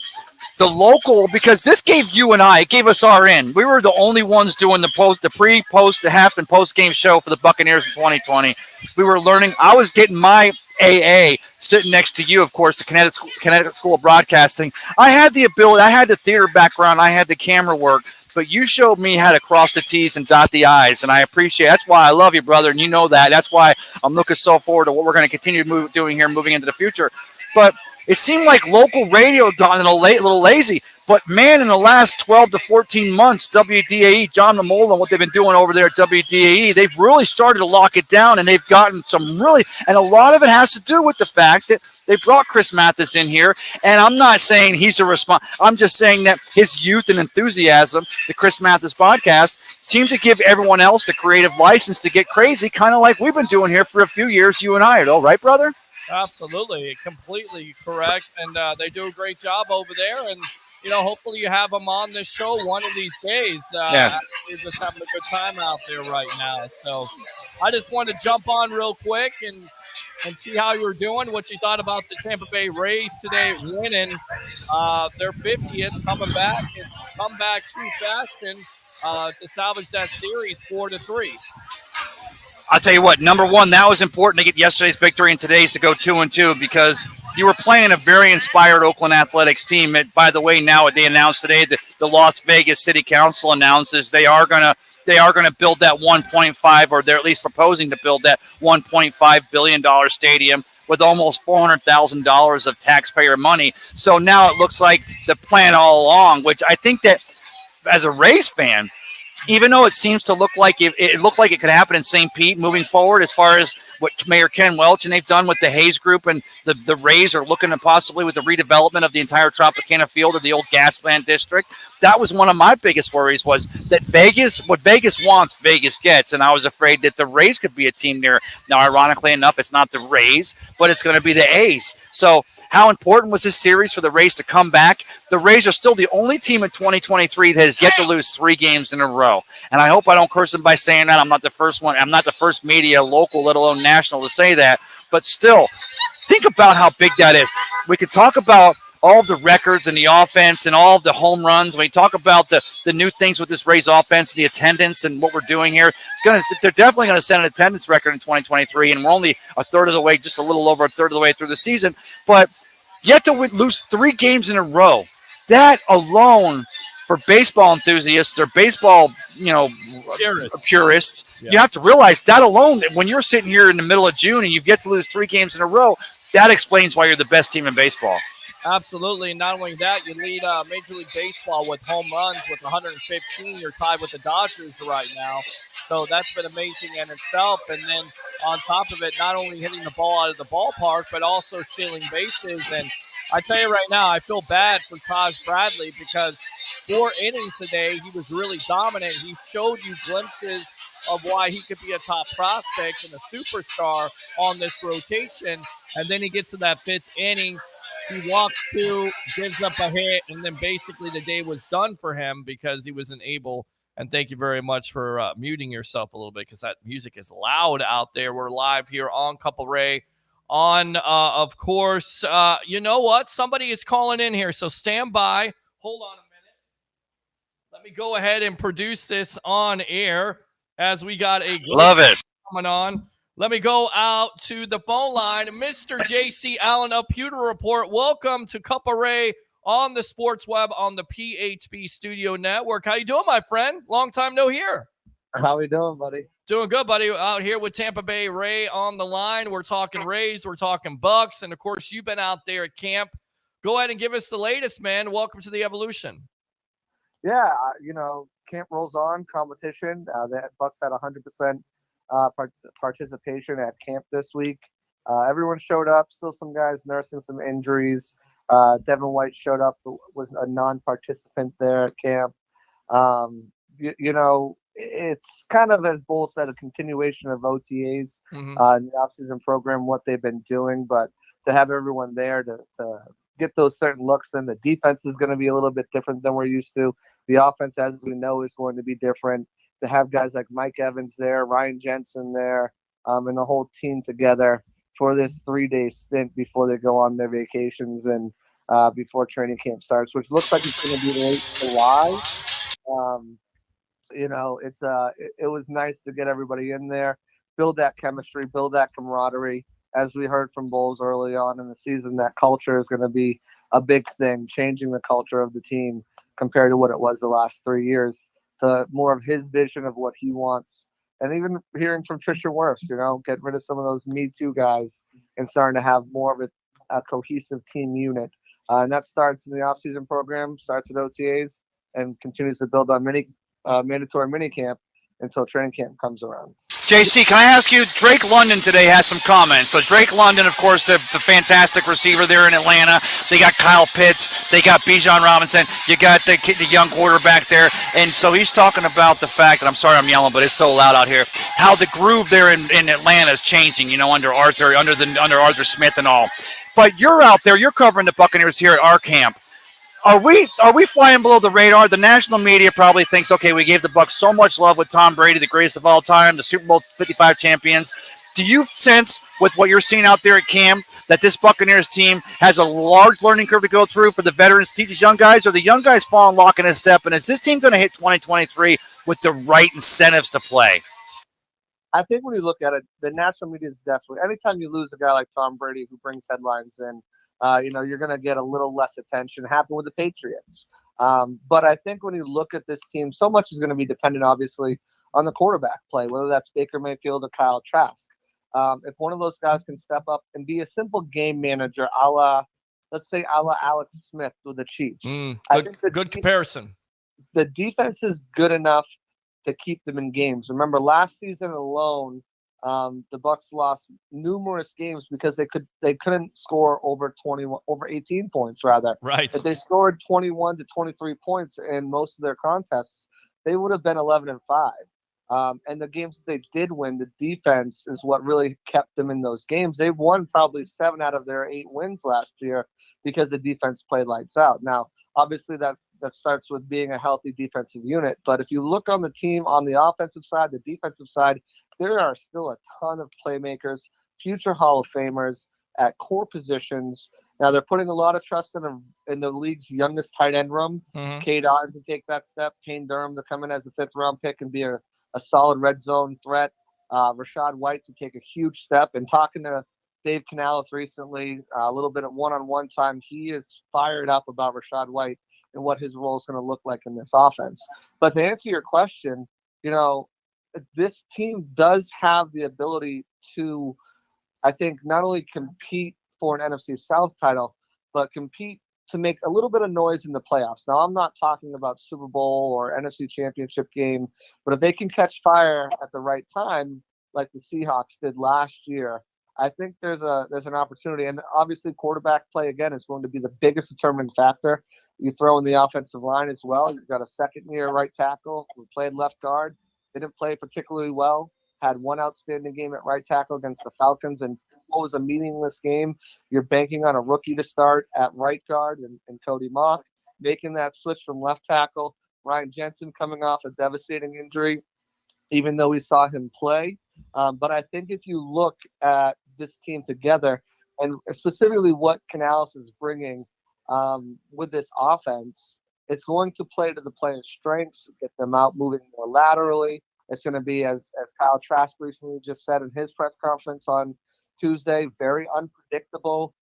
the local, because this gave you and I, it gave us our in. We were the only ones doing the pre, post, the half, and post game show for the Buccaneers in 2020. We were learning. I was getting my AA sitting next to you, of course, the Connecticut School of Broadcasting. I had the ability. I had the theater background. I had the camera work. But you showed me how to cross the T's and dot the I's, and I appreciate it. That's why I love you, brother, and you know that. That's why I'm looking so forward to what we're going to continue doing here moving into the future. But it seemed like local radio got a little lazy. But, man, in the last 12 to 14 months, WDAE, John Namola, and what they've been doing over there at WDAE, they've really started to lock it down, and they've gotten some really – and a lot of it has to do with the fact that they brought Chris Mathis in here, and I'm not saying he's a response. I'm just saying that his youth and enthusiasm, the Chris Mathis podcast, seemed to give everyone else the creative license to get crazy, kind of like we've been doing here for a few years, you and I. All right, brother?
Absolutely. Completely correct. And they do a great job over there. And, you know, hopefully you have them on this show one of these days.
Yes.
They're just having a good time out there right now. So I just want to jump on real quick and see how you were doing, what you thought about the Tampa Bay Rays today winning their 50th, coming back in comeback true fashion to salvage that series 4-3.
I'll tell you what, number one, that was important to get yesterday's victory and today's to go 2-2 because you were playing a very inspired Oakland Athletics team. By the way, now they announced today that the Las Vegas City Council announces they are going to build that 1.5, or they're at least proposing to build that $1.5 billion stadium with almost $400,000 of taxpayer money. So now it looks like the plan all along, which I think that as a Rays fan, even though it seems to look like it looked like it could happen in St. Pete moving forward, as far as what Mayor Ken Welch and they've done with the Hayes Group, and the Rays are looking to possibly with the redevelopment of the entire Tropicana Field or the old gas plant district. That was one of my biggest worries, was that what Vegas wants, Vegas gets, and I was afraid that the Rays could be a team there. Now, ironically enough, it's not the Rays, but it's going to be the A's. So how important was this series for the Rays to come back? The Rays are still the only team in 2023 that has yet to lose 3 games in a row. And I hope I don't curse them by saying that. I'm not the first one. I'm not the first media, local, let alone national, to say that. But still, think about how big that is. We could talk about all the records and the offense and all the home runs. When we talk about the new things with this Rays offense, the attendance and what we're doing here, they're definitely going to set an attendance record in 2023. And we're only a third of the way, just a little over a third of the way through the season. But yet to lose 3 games in a row, that alone, for baseball enthusiasts or baseball, purists, you have to realize that alone, when you're sitting here in the middle of June and you get to lose 3 games in a row, that explains why you're the best team in baseball.
Absolutely. Not only that, you lead Major League Baseball with home runs with 115. You're tied with the Dodgers right now. So that's been amazing in itself. And then on top of it, not only hitting the ball out of the ballpark, but also stealing bases. And I tell you right now, I feel bad for Taj Bradley because 4 innings today, he was really dominant. He showed you glimpses of why he could be a top prospect and a superstar on this rotation. And then he gets to that 5th inning. He walks 2, gives up a hit, and then basically the day was done for him because he wasn't able. And thank you very much for muting yourself a little bit because that music is loud out there. We're live here on Couple Ray. Of course, you know what? Somebody is calling in here, so stand by. Hold on a minute. Let me go ahead and produce this on air as we got a
love it
coming on. Let me go out to the phone line. Mr. J.C. Allen of Pewter Report, welcome to Couple Ray on the Sports Web on the PHB Studio Network. How you doing, my friend? Long time no hear.
How we doing, buddy?
Doing good, buddy. Out here with Tampa Bay Ray on the line. We're talking Rays, we're talking Bucks, and of course, you've been out there at camp. Go ahead and give us the latest, man. Welcome to the Evolution.
Yeah, camp rolls on, competition. The Bucks had 100% participation at camp this week. Everyone showed up. Still some guys nursing some injuries. Devin White showed up, was a non-participant there at camp. It's kind of, as Bull said, a continuation of OTAs in the offseason program, what they've been doing. But to have everyone there to get those certain looks in, the defense is going to be a little bit different than we're used to. The offense, as we know, is going to be different. To have guys like Mike Evans there, Ryan Jensen there, and the whole team together for this 3-day stint before they go on their vacations and before training camp starts, which looks like it's going to be late July. It was nice to get everybody in there, build that chemistry, build that camaraderie. As we heard from Bulls early on in the season, that culture is going to be a big thing, changing the culture of the team compared to what it was the last 3 years, to more of his vision of what he wants. And even hearing from Trisha Wirfs, get rid of some of those Me Too guys and starting to have more of a cohesive team unit. And that starts in the offseason program, starts at OTAs, and continues to build on mandatory minicamp until training camp comes around.
JC, can I ask you, Drake London today has some comments. So Drake London, of course, the fantastic receiver there in Atlanta. They got Kyle Pitts. They got Bijan Robinson. You got the young quarterback there. And so he's talking about the fact that, I'm sorry I'm yelling, but it's so loud out here, how the groove there in Atlanta is changing, under Arthur Smith and all. But you're out there. You're covering the Buccaneers here at our camp. Are we flying below the radar? The national media probably thinks, okay, we gave the Bucs so much love with Tom Brady, the greatest of all time, the Super Bowl 55 champions. Do you sense, with what you're seeing out there at camp, that this Buccaneers team has a large learning curve to go through for the veterans to teach these young guys? Or the young guys falling lock in a step? And is this team going to hit 2023 with the right incentives to play?
I think when you look at it, the national media is definitely, anytime you lose a guy like Tom Brady who brings headlines in, you're going to get a little less attention. Happened with the Patriots. But I think when you look at this team, so much is going to be dependent, obviously, on the quarterback play, whether that's Baker Mayfield or Kyle Trask. If one of those guys can step up and be a simple game manager, let's say Alex Smith with the Chiefs.
Good comparison.
The defense is good enough to keep them in games. Remember, last season alone, the Bucks lost numerous games because they couldn't score over 18 points rather.
Right.
If they scored 21 to 23 points in most of their contests, they would have been 11-5. And the games that they did win, the defense is what really kept them in those games. They won probably 7 out of their 8 wins last year because the defense played lights out. Now, obviously that starts with being a healthy defensive unit. But if you look on the team on the offensive side, the defensive side, there are still a ton of playmakers, future Hall of Famers at core positions. Now they're putting a lot of trust in the league's youngest tight end room. Cade Otton to take that step, Payne Durham to come in as a 5th round pick and be a solid red zone threat. Rashad White to take a huge step. And talking to Dave Canales recently, a little bit of one-on-one time, he is fired up about Rashad White and what his role is going to look like in this offense. But to answer your question, this team does have the ability to, I think, not only compete for an NFC South title, but compete to make a little bit of noise in the playoffs. Now, I'm not talking about Super Bowl or NFC Championship game, but if they can catch fire at the right time, like the Seahawks did last year, I think there's an opportunity. And obviously, quarterback play, again, is going to be the biggest determining factor. You throw in the offensive line as well. You've got a second-year right tackle who played left guard. Didn't play particularly well. Had one outstanding game at right tackle against the Falcons, and what was a meaningless game. You're banking on a rookie to start at right guard and Cody Mock, making that switch from left tackle. Ryan Jensen coming off a devastating injury, even though we saw him play. But I think if you look at this team together, and specifically what Canales is bringing with this offense, it's going to play to the players' strengths, get them out moving more laterally. It's going to be, as Kyle Trask recently just said in his press conference on Tuesday, very unpredictable,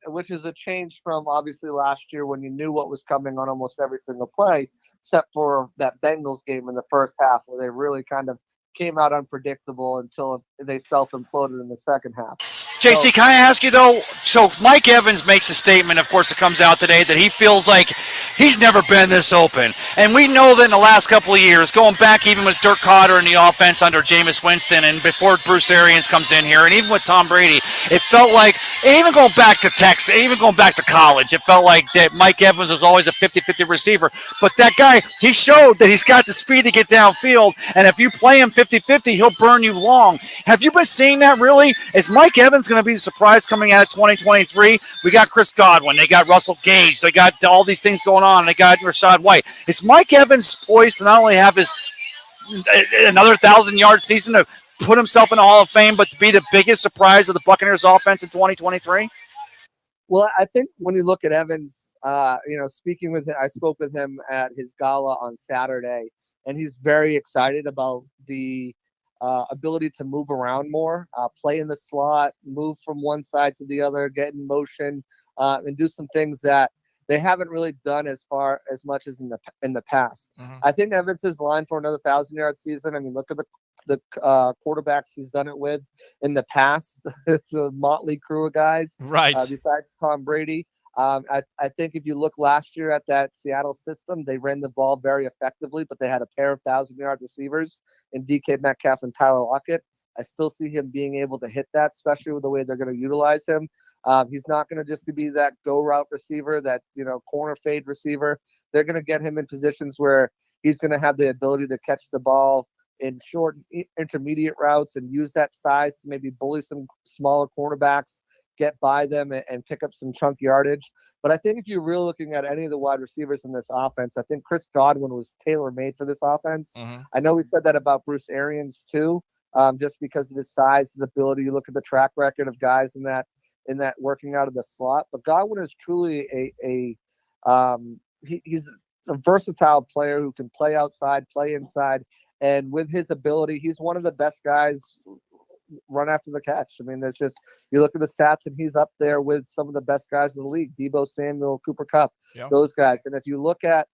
which is a change from obviously last year when you knew what was coming on almost every single play, except for that Bengals game in the first half where they really kind of came out unpredictable until they self-imploded in the second half.
JC, can I ask you, though? So Mike Evans makes a statement, of course, that comes out today that he feels like he's never been this open. And we know that in the last couple of years, going back even with Dirk Cotter in the offense under Jameis Winston and before Bruce Arians comes in here, and even with Tom Brady, it felt like, and even going back to Texas, even going back to college, it felt like that Mike Evans was always a 50-50 receiver. But that guy, he showed that he's got the speed to get downfield, and if you play him 50-50, he'll burn you long. Have you been seeing that really? Is Mike Evans going to be the surprise coming out of 2023? We got Chris Godwin. They got Russell Gage. They got all these things going on. They got Rashad White. Is Mike Evans poised to not only have his another 1,000-yard season to put himself in the Hall of Fame, but to be the biggest surprise of the Buccaneers offense in 2023?
Well, I think when you look at Evans, speaking with him, I spoke with him at his gala on Saturday, and he's very excited about the ability to move around more, play in the slot, move from one side to the other, get in motion, and do some things that they haven't really done as much as in the past. Mm-hmm. I think Evans is lined for another 1,000-yard season. I mean, look at the quarterbacks he's done it with in the past. It's a motley crew of guys,
right?
Besides Tom Brady. I think if you look last year at that Seattle system, they ran the ball very effectively, but they had a pair of 1,000-yard receivers in DK Metcalf and Tyler Lockett. I still see him being able to hit that, especially with the way they're going to utilize him. He's not going to just be that go route receiver, that corner fade receiver. They're going to get him in positions where he's going to have the ability to catch the ball in short intermediate routes and use that size to maybe bully some smaller cornerbacks, get by them and pick up some chunk yardage. But I think if you're really looking at any of the wide receivers in this offense, I think Chris Godwin was tailor-made for this offense. Mm-hmm. I know we said that about Bruce Arians too, just because of his size, his ability. You look at the track record of guys in that working out of the slot. But Godwin is truly he's a versatile player who can play outside, play inside. And with his ability, he's one of the best guys run after the catch. I mean, there's just, you look at the stats and he's up there with some of the best guys in the league, Deebo Samuel, Cooper Kupp, those guys. And if you look at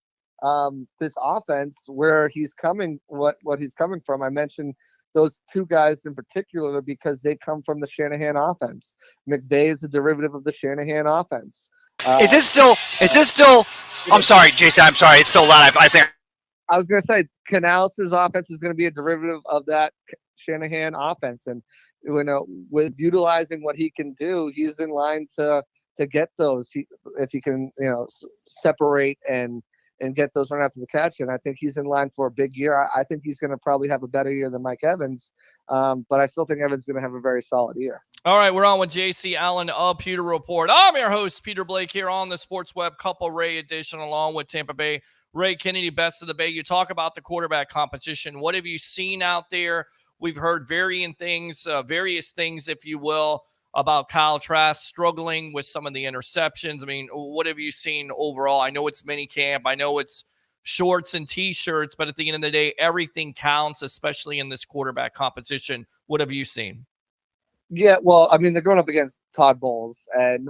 this offense, where he's coming, what he's coming from, I mentioned those two guys in particular because they come from the Shanahan offense. McVay is a derivative of the Shanahan offense.
Is this still? I'm sorry, Jason. I'm sorry. It's so loud. I think
I was going to say Canales' offense is going to be a derivative of that Shanahan offense, and with utilizing what he can do, he's in line to get those. If he can, separate and get those run out to the catch, and I think he's in line for a big year. I think he's going to probably have a better year than Mike Evans, but I still think Evans is going to have a very solid year.
All right, we're on with JC Allen of Pewter Report. I'm your host, Peter Blake, here on the Sports Web Couple Ray edition, along with Tampa Bay Ray Kennedy, best of the Bay. You talk about the quarterback competition. What have you seen out there? We've heard various things, if you will, about Kyle Trask struggling with some of the interceptions. I mean, what have you seen overall? I know it's mini camp. I know it's shorts and T-shirts, but at the end of the day, everything counts, especially in this quarterback competition. What have you seen?
Yeah, well, I mean, they're going up against Todd Bowles, and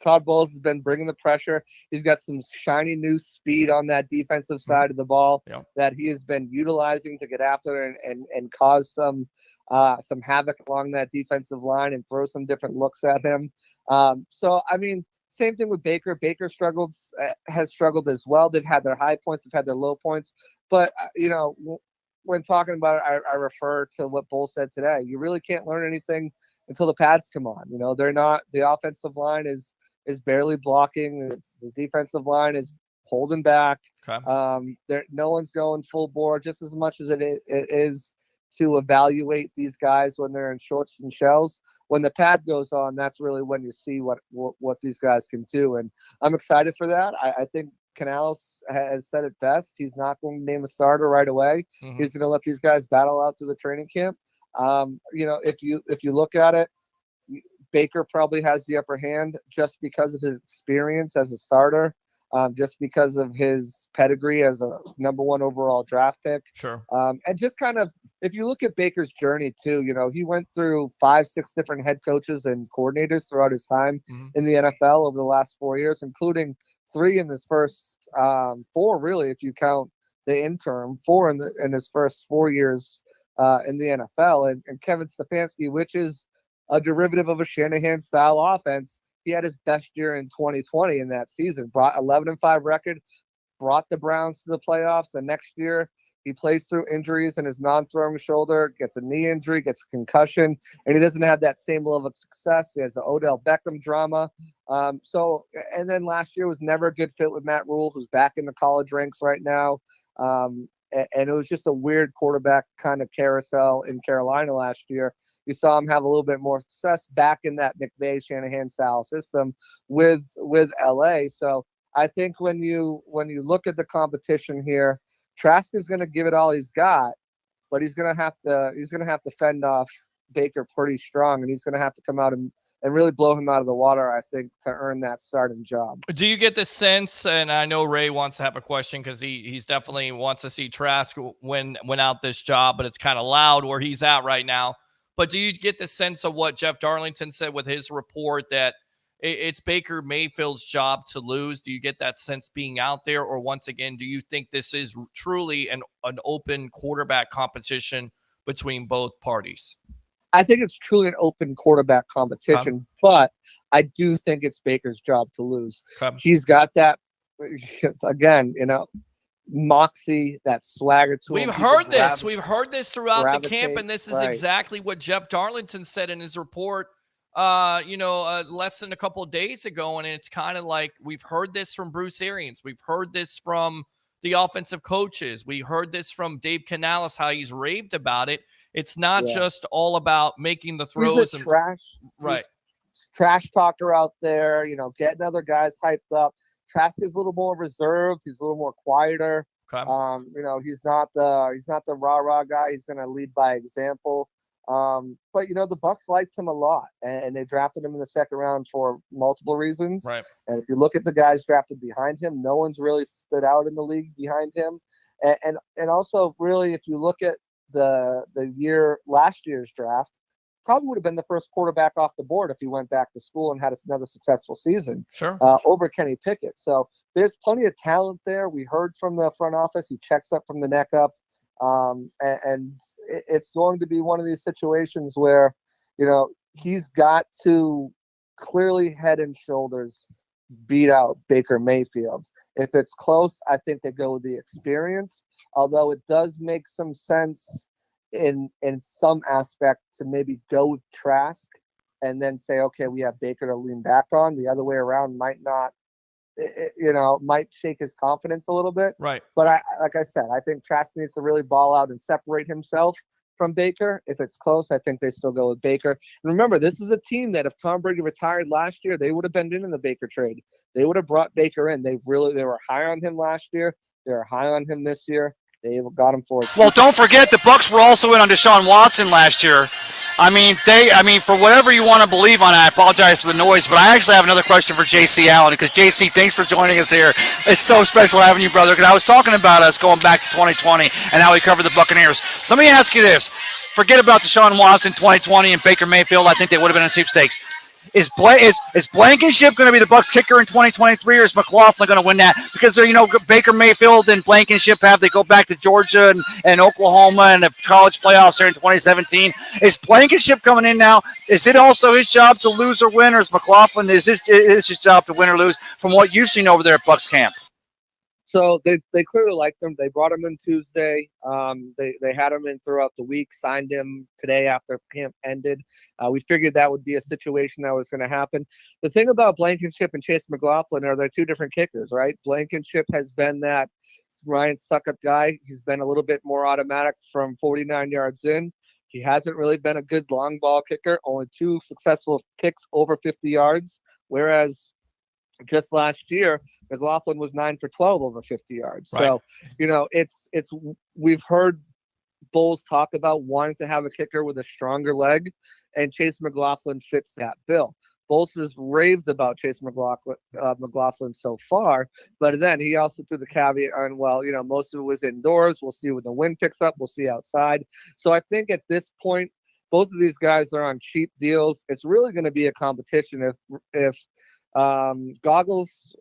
Todd Bowles has been bringing the pressure. He's got some shiny new speed on that defensive side of the ball that he has been utilizing to get after and cause some havoc along that defensive line and throw some different looks at him. So, I mean, same thing with Baker. Baker has struggled as well. They've had their high points, they've had their low points. But, when talking about it, I refer to what Bull said today. You really can't learn anything until the pads come on. They're not, the offensive line is barely blocking. The defensive line is holding back.
Okay.
No one's going full bore, just as much as it is to evaluate these guys when they're in shorts and shells. When the pad goes on, that's really when you see what these guys can do. And I'm excited for that. I think Canales has said it best. He's not going to name a starter right away. Mm-hmm. He's going to let these guys battle out through the training camp. If you look at it, Baker probably has the upper hand just because of his experience as a starter, just because of his pedigree as a number 1 overall draft pick.
Sure.
And just kind of, if you look at Baker's journey too, he went through 5-6 different head coaches and coordinators throughout his time in the NFL over the last 4 years, including 3 in his first 4, really, if you count the interim, 4 in his first 4 years in the NFL. And Kevin Stefanski, which is a derivative of a Shanahan-style offense, he had his best year in 2020 in that season. Brought 11-5 record, brought the Browns to the playoffs. The next year, he plays through injuries in his non-throwing shoulder, gets a knee injury, gets a concussion, and he doesn't have that same level of success. He has the Odell Beckham drama. And then last year was never a good fit with Matt Rule, who's back in the college ranks right now. And it was just a weird quarterback kind of carousel in Carolina last year. You saw him have a little bit more success back in that McVay Shanahan style system with LA. So I think when you look at the competition here, Trask is going to give it all he's got, but he's going to have to fend off Baker pretty strong, and he's going to have to come out and really blow him out of the water, I think, to earn that starting job.
Do you get the sense, and I know Ray wants to have a question because he's definitely wants to see Trask win out this job, but it's kind of loud where he's at right now. But do you get the sense of what Jeff Darlington said with his report that it's Baker Mayfield's job to lose? Do you get that sense being out there? Or once again, do you think this is truly an open quarterback competition between both parties?
I think it's truly an open quarterback competition, but I do think it's Baker's job to lose. He's got that, again, moxie, that swagger to him.
We've heard this throughout the camp, and this is exactly what Jeff Darlington said in his report, less than a couple of days ago, and it's kind of like we've heard this from Bruce Arians. We've heard this from the offensive coaches. We heard this from Dave Canales, how he's raved about it. It's not just all about making the throws.
He's trash talker out there, getting other guys hyped up. Trask is a little more reserved. He's a little more quieter.
Okay.
He's not the rah-rah guy. He's going to lead by example. But the Bucs liked him a lot, and they drafted him in the second round for multiple reasons.
Right.
And if you look at the guys drafted behind him, no one's really stood out in the league behind him. And also, really, if you look at last year's draft, probably would have been the first quarterback off the board if he went back to school and had another successful season.
Sure.
Over Kenny Pickett. So there's plenty of talent there. We heard from the front office. He checks up from the neck up. And it's going to be one of these situations where, he's got to clearly head and shoulders beat out Baker Mayfield. If it's close, I think they go with the experience. Although it does make some sense in some aspect to maybe go with Trask and then say, okay, we have Baker to lean back on. The other way around might not, might shake his confidence a little bit.
Right.
But like I said, I think Trask needs to really ball out and separate himself from Baker. If it's close, I think they still go with Baker. And remember, this is a team that if Tom Brady retired last year, they would have been in the Baker trade. They would have brought Baker in. They were high on him last year. They're high on him this year. They got him for it.
Well, don't forget the Bucs were also in on Deshaun Watson last year. I mean, for whatever you want to believe on it, I apologize for the noise, but I actually have another question for JC Allen, because JC, thanks for joining us here. It's so special having you, brother, because I was talking about us going back to 2020 and how we covered the Buccaneers. Let me ask you this. Forget about Deshaun Watson 2020 and Baker Mayfield. I think they would have been in sweepstakes. Is Blankenship going to be the Bucs kicker in 2023, or is McLaughlin going to win that? Because Baker Mayfield and Blankenship they go back to Georgia and Oklahoma and the college playoffs here in 2017. Is Blankenship coming in now? Is it also his job to lose or win, or is McLaughlin is his job to win or lose? From what you've seen over there at Bucs camp.
So they clearly liked him. They brought him in Tuesday. They had him in throughout the week, signed him today after camp ended. We figured that would be a situation that was going to happen. The thing about Blankenship and Chase McLaughlin are they're two different kickers, right? Blankenship has been that Ryan Suckup guy. He's been a little bit more automatic from 49 yards in. He hasn't really been a good long ball kicker, only 2 successful kicks over 50 yards, whereas just last year, McLaughlin was 9 for 12 over 50 yards.
Right.
So, it's we've heard Bulls talk about wanting to have a kicker with a stronger leg, and Chase McLaughlin fits that bill. Bulls has raved about Chase McLaughlin so far, but then he also threw the caveat on, most of it was indoors. We'll see when the wind picks up. We'll see outside. So I think at this point, both of these guys are on cheap deals. It's really going to be a competition if Goggles,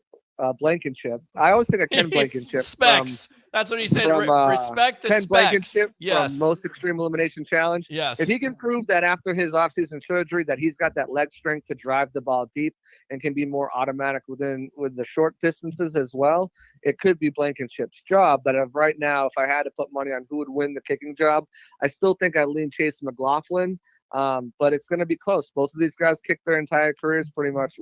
Blankenship. I always think of Ken Blankenship.
Specs. That's what he said. Respect the
Ken
Specs.
Blankenship
Yes.
from Most Extreme Elimination Challenge.
Yes.
If he can prove that after his offseason surgery that he's got that leg strength to drive the ball deep and can be more automatic with the short distances as well, it could be Blankenship's job. But right now, if I had to put money on who would win the kicking job, I still think I'd lean Chase McLaughlin. But it's going to be close. Both of these guys kicked their entire careers pretty much.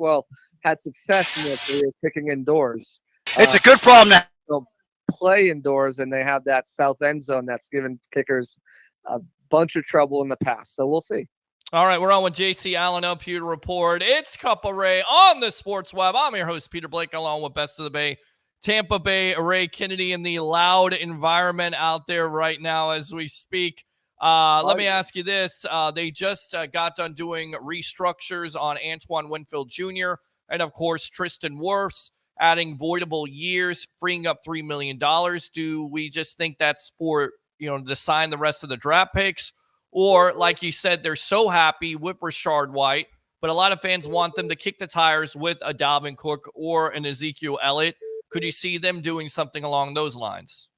Had success in their career kicking indoors.
It's a good problem now.
They'll play indoors, and they have that south end zone that's given kickers a bunch of trouble in the past. So we'll see.
All right, we're on with JC Allen up here to report. It's Cup of Ray on the Sports Web. I'm your host, Peter Blake, along with Best of the Bay, Tampa Bay, Ray Kennedy, in the loud environment out there right now as we speak. Let me ask you this. They just got done doing restructures on Antoine Winfield Jr. and, of course, Tristan Wirfs, adding voidable years, freeing up $3 million. Do we just think that's for, to sign the rest of the draft picks? Or, like you said, they're so happy with Rashard White, but a lot of fans want them to kick the tires with a Dalvin Cook or an Ezekiel Elliott. Could you see them doing something along those lines?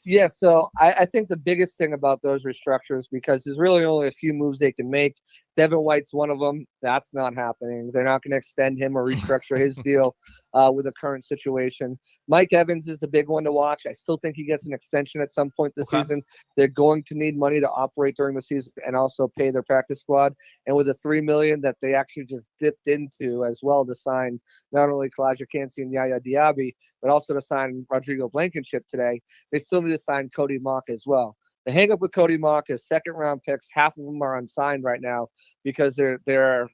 Yeah, so I think the biggest thing about those restructures, because there's really only a few moves they can make. Devin White's one of them. That's not happening. They're not going to extend him or restructure his deal with the current situation. Mike Evans is the big one to watch. I still think he gets an extension at some point this season. They're going to need money to operate during the season and also pay their practice squad. And with the $3 million that they actually just dipped into as well to sign not only Kalijah Kancey and Yaya Diaby, but also to sign Rodrigo Blankenship today, they still need to sign Cody Mock as well. The hang up with Cody Mock is second-round picks. Half of them are unsigned right now because they're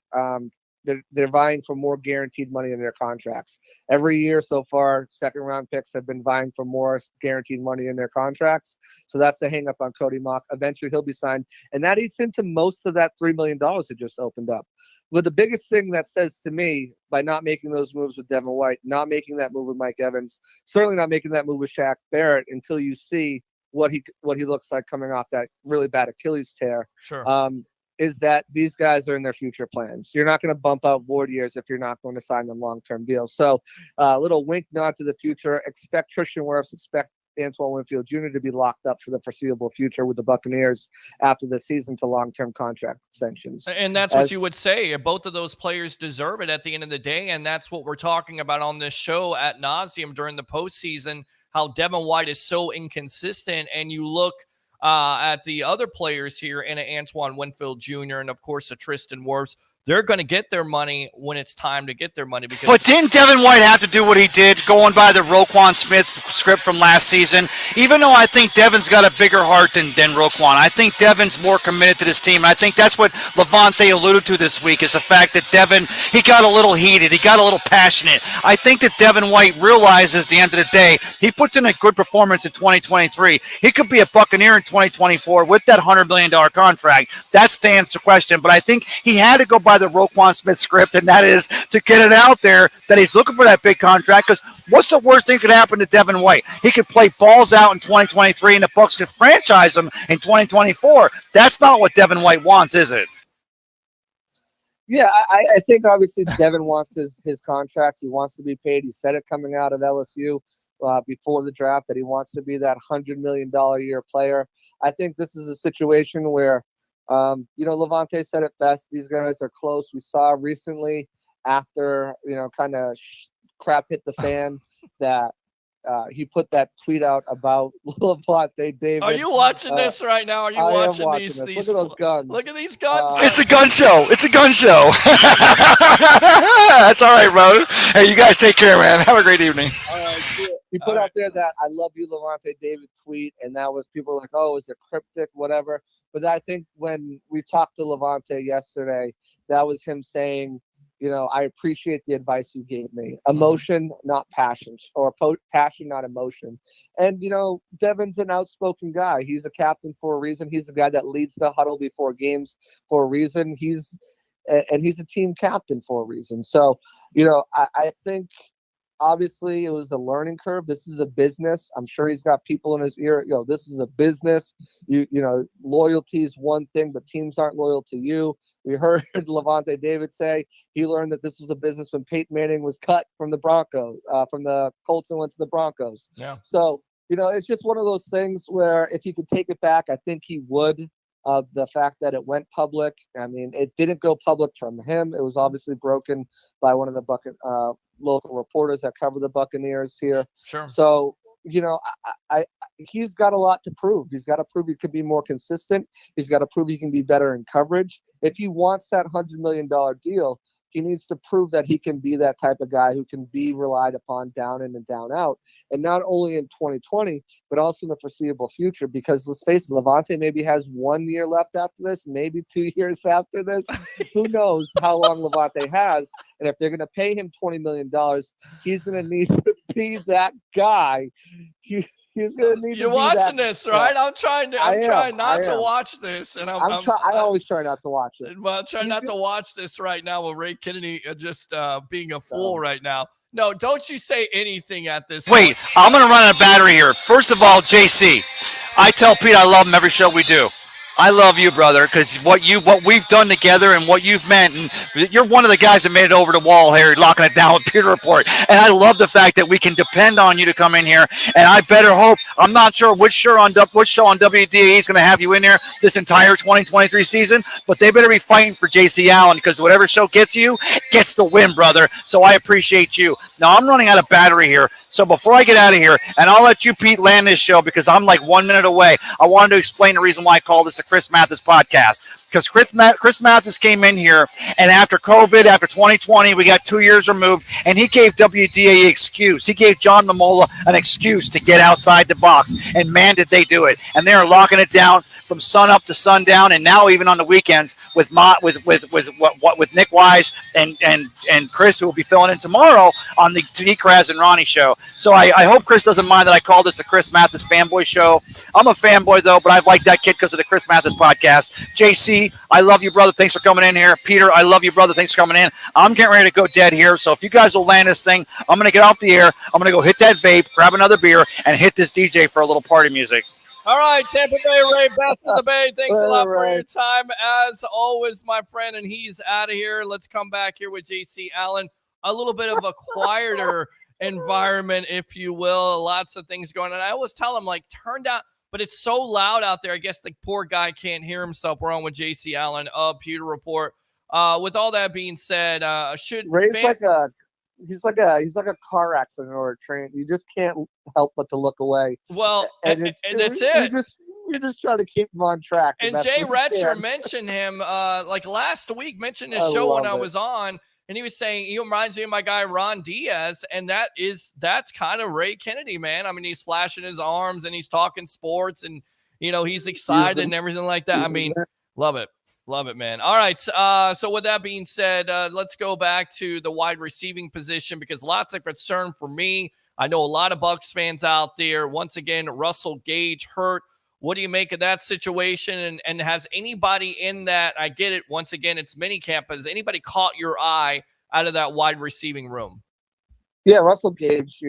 vying for more guaranteed money in their contracts. Every year so far, second-round picks have been vying for more guaranteed money in their contracts. So that's the hang up on Cody Mock. Eventually, he'll be signed, and that eats into most of that $3 million that just opened up. But the biggest thing that says to me, by not making those moves with Devin White, not making that move with Mike Evans, certainly not making that move with Shaq Barrett until you see what he looks like coming off that really bad Achilles tear.
Sure.
Is that these guys are in their future plans. You're not going to bump out void years if you're not going to sign them long-term deals. So a little wink nod to the future. Expect Tristan Wirfs, expect Antoine Winfield Jr. to be locked up for the foreseeable future with the Buccaneers after the season to long-term contract extensions.
And that's what you would say. Both of those players deserve it at the end of the day, and that's what we're talking about on this show ad nauseum during the postseason. how Devin White is so inconsistent. And you look at the other players here in Antoine Winfield Jr. and, of course, a Tristan Wirfs. They're going to get their money when it's time to get their money.
But didn't Devin White have to do what he did, going by the Roquan Smith script from last season? Even though I think Devin's got a bigger heart than Roquan, I think Devin's more committed to this team. And I think that's what Levante alluded to this week, is the fact that Devin, he got a little heated, he got a little passionate. I think that Devin White realizes at the end of the day, he puts in a good performance in 2023. He could be a Buccaneer in 2024 with that $100 million contract. That stands to question. But I think he had to go by the Roquan Smith script, and that is to get it out there that he's looking for that big contract, because what's the worst thing that could happen to Devin White? He could play balls out in 2023 and the Bucs could franchise him in 2024. That's not what Devin White wants, is it?
Yeah, I think obviously Devin wants his contract. He wants to be paid. He said it coming out of LSU before the draft that he wants to be that $100 million a year player. I think this is a situation where Levante said it best. These guys are close. We saw recently after, kind of crap hit the fan that he put that tweet out about Levante David.
Are you watching this right now? Are you watching these?
Look at those guns.
Look at these guns.
It's a gun show. It's a gun show. That's all right, bro. Hey, you guys take care, man. Have a great evening.
All right, he put out there that I love you, Levante David tweet, and that was people were like, oh, is it cryptic, whatever. But I think when we talked to Levante yesterday, that was him saying, I appreciate the advice you gave me. Emotion, not passion, or passion, not emotion. And, Devin's an outspoken guy. He's a captain for a reason. He's the guy that leads the huddle before games for a reason. He's a team captain for a reason. So, I think obviously it was a learning curve. This is a business. I'm sure he's got people in his ear. This is a business. Loyalty is one thing, but teams aren't loyal to you. We heard Levante David say he learned that this was a business when Peyton Manning was cut from the Broncos, from the Colts and went to the Broncos.
Yeah.
So, it's just one of those things where if he could take it back, I think he would. The fact that it went public. I mean, it didn't go public from him. It was obviously broken by one of the local reporters that cover the Buccaneers here.
Sure.
So, he's got a lot to prove. He's got to prove he could be more consistent. He's got to prove he can be better in coverage. If he wants that $100 million deal, he needs to prove that he can be that type of guy who can be relied upon down in and down out. And not only in 2020, but also in the foreseeable future, because let's face it, Levante maybe has 1 year left after this, maybe 2 years after this. Who knows how long Levante has. And if they're going to pay him $20 million, he's going to need to be that guy. He's going to need
You're
to be
watching
that,
this, right? I'm trying not to watch this, and
I always try not to watch it.
Well, I'm trying not to watch this right now with Ray Kennedy just being a fool right now. No, don't you say anything at this.
Wait, I'm going to run out of battery here. First of all, JC, I tell Pete I love him every show we do. I love you, brother, because what we've done together and what you've meant, and you're one of the guys that made it over the wall here, locking it down with Peter Report. And I love the fact that we can depend on you to come in here. And I better hope, I'm not sure which show on WDAE is going to have you in here this entire 2023 season, but they better be fighting for JC Allen, because whatever show gets you, gets the win, brother. So I appreciate you. Now I'm running out of battery here. So before I get out of here, and I'll let you, Pete, land this show because I'm like 1 minute away, I wanted to explain the reason why I call this the Chris Mathis podcast. Because Chris Mathis came in here, and after COVID, after 2020, we got 2 years removed, and he gave WDAE excuse. He gave John Mamola an excuse to get outside the box, and man, did they do it. And they're locking it down from sun up to sundown, and now even on the weekends with Nick Wise and Chris, who will be filling in tomorrow on the Tariq Kraz and Ronnie show. So I hope Chris doesn't mind that I call this the Chris Mathis Fan Boy show. I'm a fanboy though, but I've liked that kid because of the Chris Mathis podcast. JC, I love you, brother. Thanks for coming in here. Peter, I love you, brother. Thanks for coming in. I'm getting ready to go dead here, so if you guys will land this thing, I'm going to get off the air. I'm going to go hit that vape, grab another beer, and hit this DJ for a little party music.
All right, Tampa Bay Ray, best of the Bay. Thanks a lot for your time, as always, my friend. And he's out of here. Let's come back here with JC Allen. A little bit of a quieter environment, if you will. Lots of things going on. I always tell him, turn down, but it's so loud out there. I guess the poor guy can't hear himself. We're on with JC Allen of Pewter Report. With all that being said,
Ray's he's like a car accident or a train. You just can't help but to look away.
Well, and that's it.
We just try to keep him on track.
And Jay Retcher mentioned him like last week, mentioned his show when I was on, and he was saying he reminds me of my guy Ron Diaz, and that's kind of Ray Kennedy, man. I mean, he's flashing his arms and he's talking sports, and he's excited and everything like that. I mean, love it. Love it, man. All right. So with that being said, let's go back to the wide receiving position because lots of concern for me. I know a lot of Bucs fans out there. Once again, Russell Gage hurt. What do you make of that situation? And has anybody in that, I get it, once again, it's minicamp, has anybody caught your eye out of that wide receiving room?
Yeah, Russell Gage,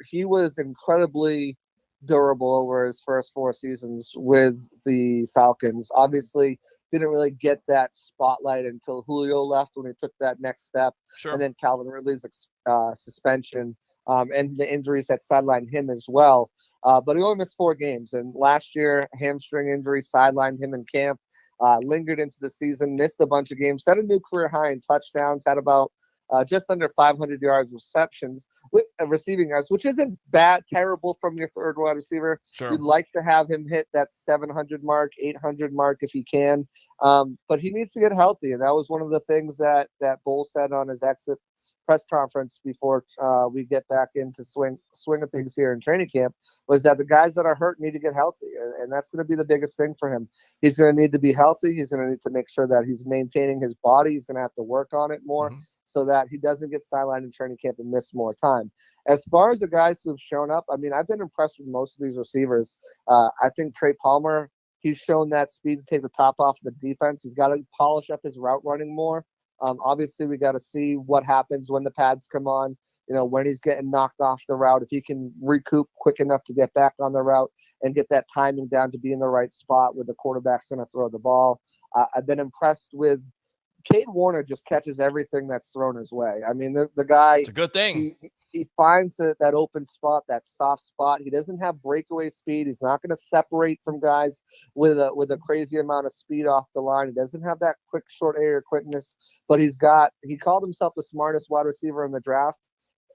he was incredibly durable over his first 4 seasons with the Falcons. Obviously, didn't really get that spotlight until Julio left when he took that next step.
Sure.
And then Calvin Ridley's suspension and the injuries that sidelined him as well. But he only missed 4 games. And last year, hamstring injury sidelined him in camp, lingered into the season, missed a bunch of games, set a new career high in touchdowns, had about just under 500 yards receptions with receiving yards, which isn't bad, terrible from your third wide receiver.
Sure.
You'd like to have him hit that 700 mark, 800 mark if he can. But he needs to get healthy. And that was one of the things that Bull said on his exit press conference before we get back into swing of things here in training camp, was that the guys that are hurt need to get healthy, and that's going to be the biggest thing for him. He's going to need to be healthy. He's going to need to make sure that he's maintaining his body. He's going to have to work on it more so that he doesn't get sidelined in training camp and miss more time. As far as the guys who've shown up, I mean, I've been impressed with most of these receivers. I think Trey Palmer, he's shown that speed to take the top off the defense. He's got to polish up his route running more. Obviously, we got to see what happens when the pads come on, when he's getting knocked off the route, if he can recoup quick enough to get back on the route and get that timing down to be in the right spot where the quarterback's going to throw the ball. I've been impressed with Cade Warner, just catches everything that's thrown his way. I mean, the guy,
it's a good thing.
He finds that open spot, that soft spot. He doesn't have breakaway speed. He's not going to separate from guys with a crazy amount of speed off the line. He doesn't have that quick, short area quickness, but he called himself the smartest wide receiver in the draft.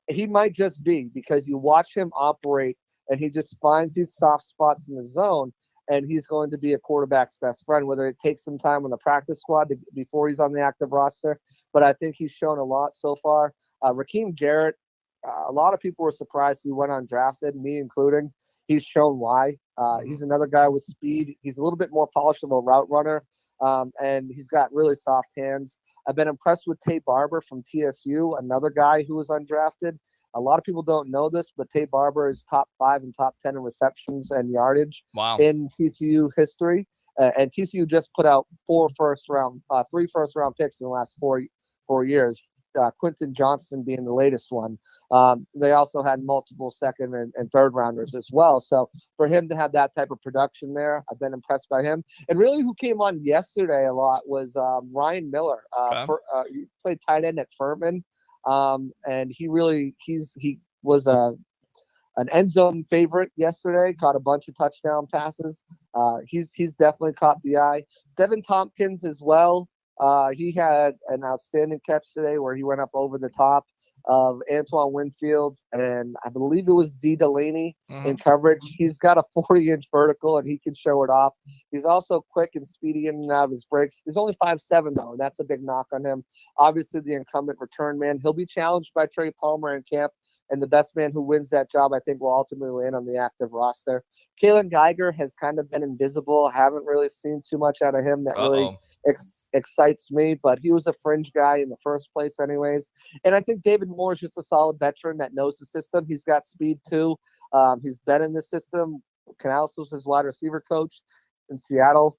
He might just be, because you watch him operate and he just finds these soft spots in the zone, and he's going to be a quarterback's best friend, whether it takes some time on the practice squad before he's on the active roster. But I think he's shown a lot so far. Raheem Jarrett, a lot of people were surprised he went undrafted, me including. He's shown why. He's another guy with speed. He's a little bit more polished of a route runner, and he's got really soft hands. I've been impressed with Tate Barber from TSU, another guy who was undrafted. A lot of people don't know this, but Tate Barber is top 5 and top 10 in receptions and yardage in TCU history. And TCU just put out 3 first-round picks in the last four years. Quentin Johnston being the latest one. They also had multiple second and third rounders as well. So for him to have that type of production there, I've been impressed by him. And really who came on yesterday a lot was Ryan Miller. He played tight end at Furman. And he was an end zone favorite yesterday, caught a bunch of touchdown passes. He's definitely caught the eye. Devin Tompkins as well. He had an outstanding catch today where he went up over the top of Antoine Winfield, and I believe it was D. Delaney in coverage. He's got a 40-inch vertical, and he can show it off. He's also quick and speedy in and out of his breaks. He's only 5'7", though, and that's a big knock on him. Obviously, the incumbent return man. He'll be challenged by Trey Palmer in camp, and the best man who wins that job, I think, will ultimately land on the active roster. Kalen Geiger has kind of been invisible. Haven't really seen too much out of him that really excites me, but he was a fringe guy in the first place anyways. And I think David Moore is just a solid veteran that knows the system. He's got speed too. He's been in the system. Canales was his wide receiver coach in Seattle.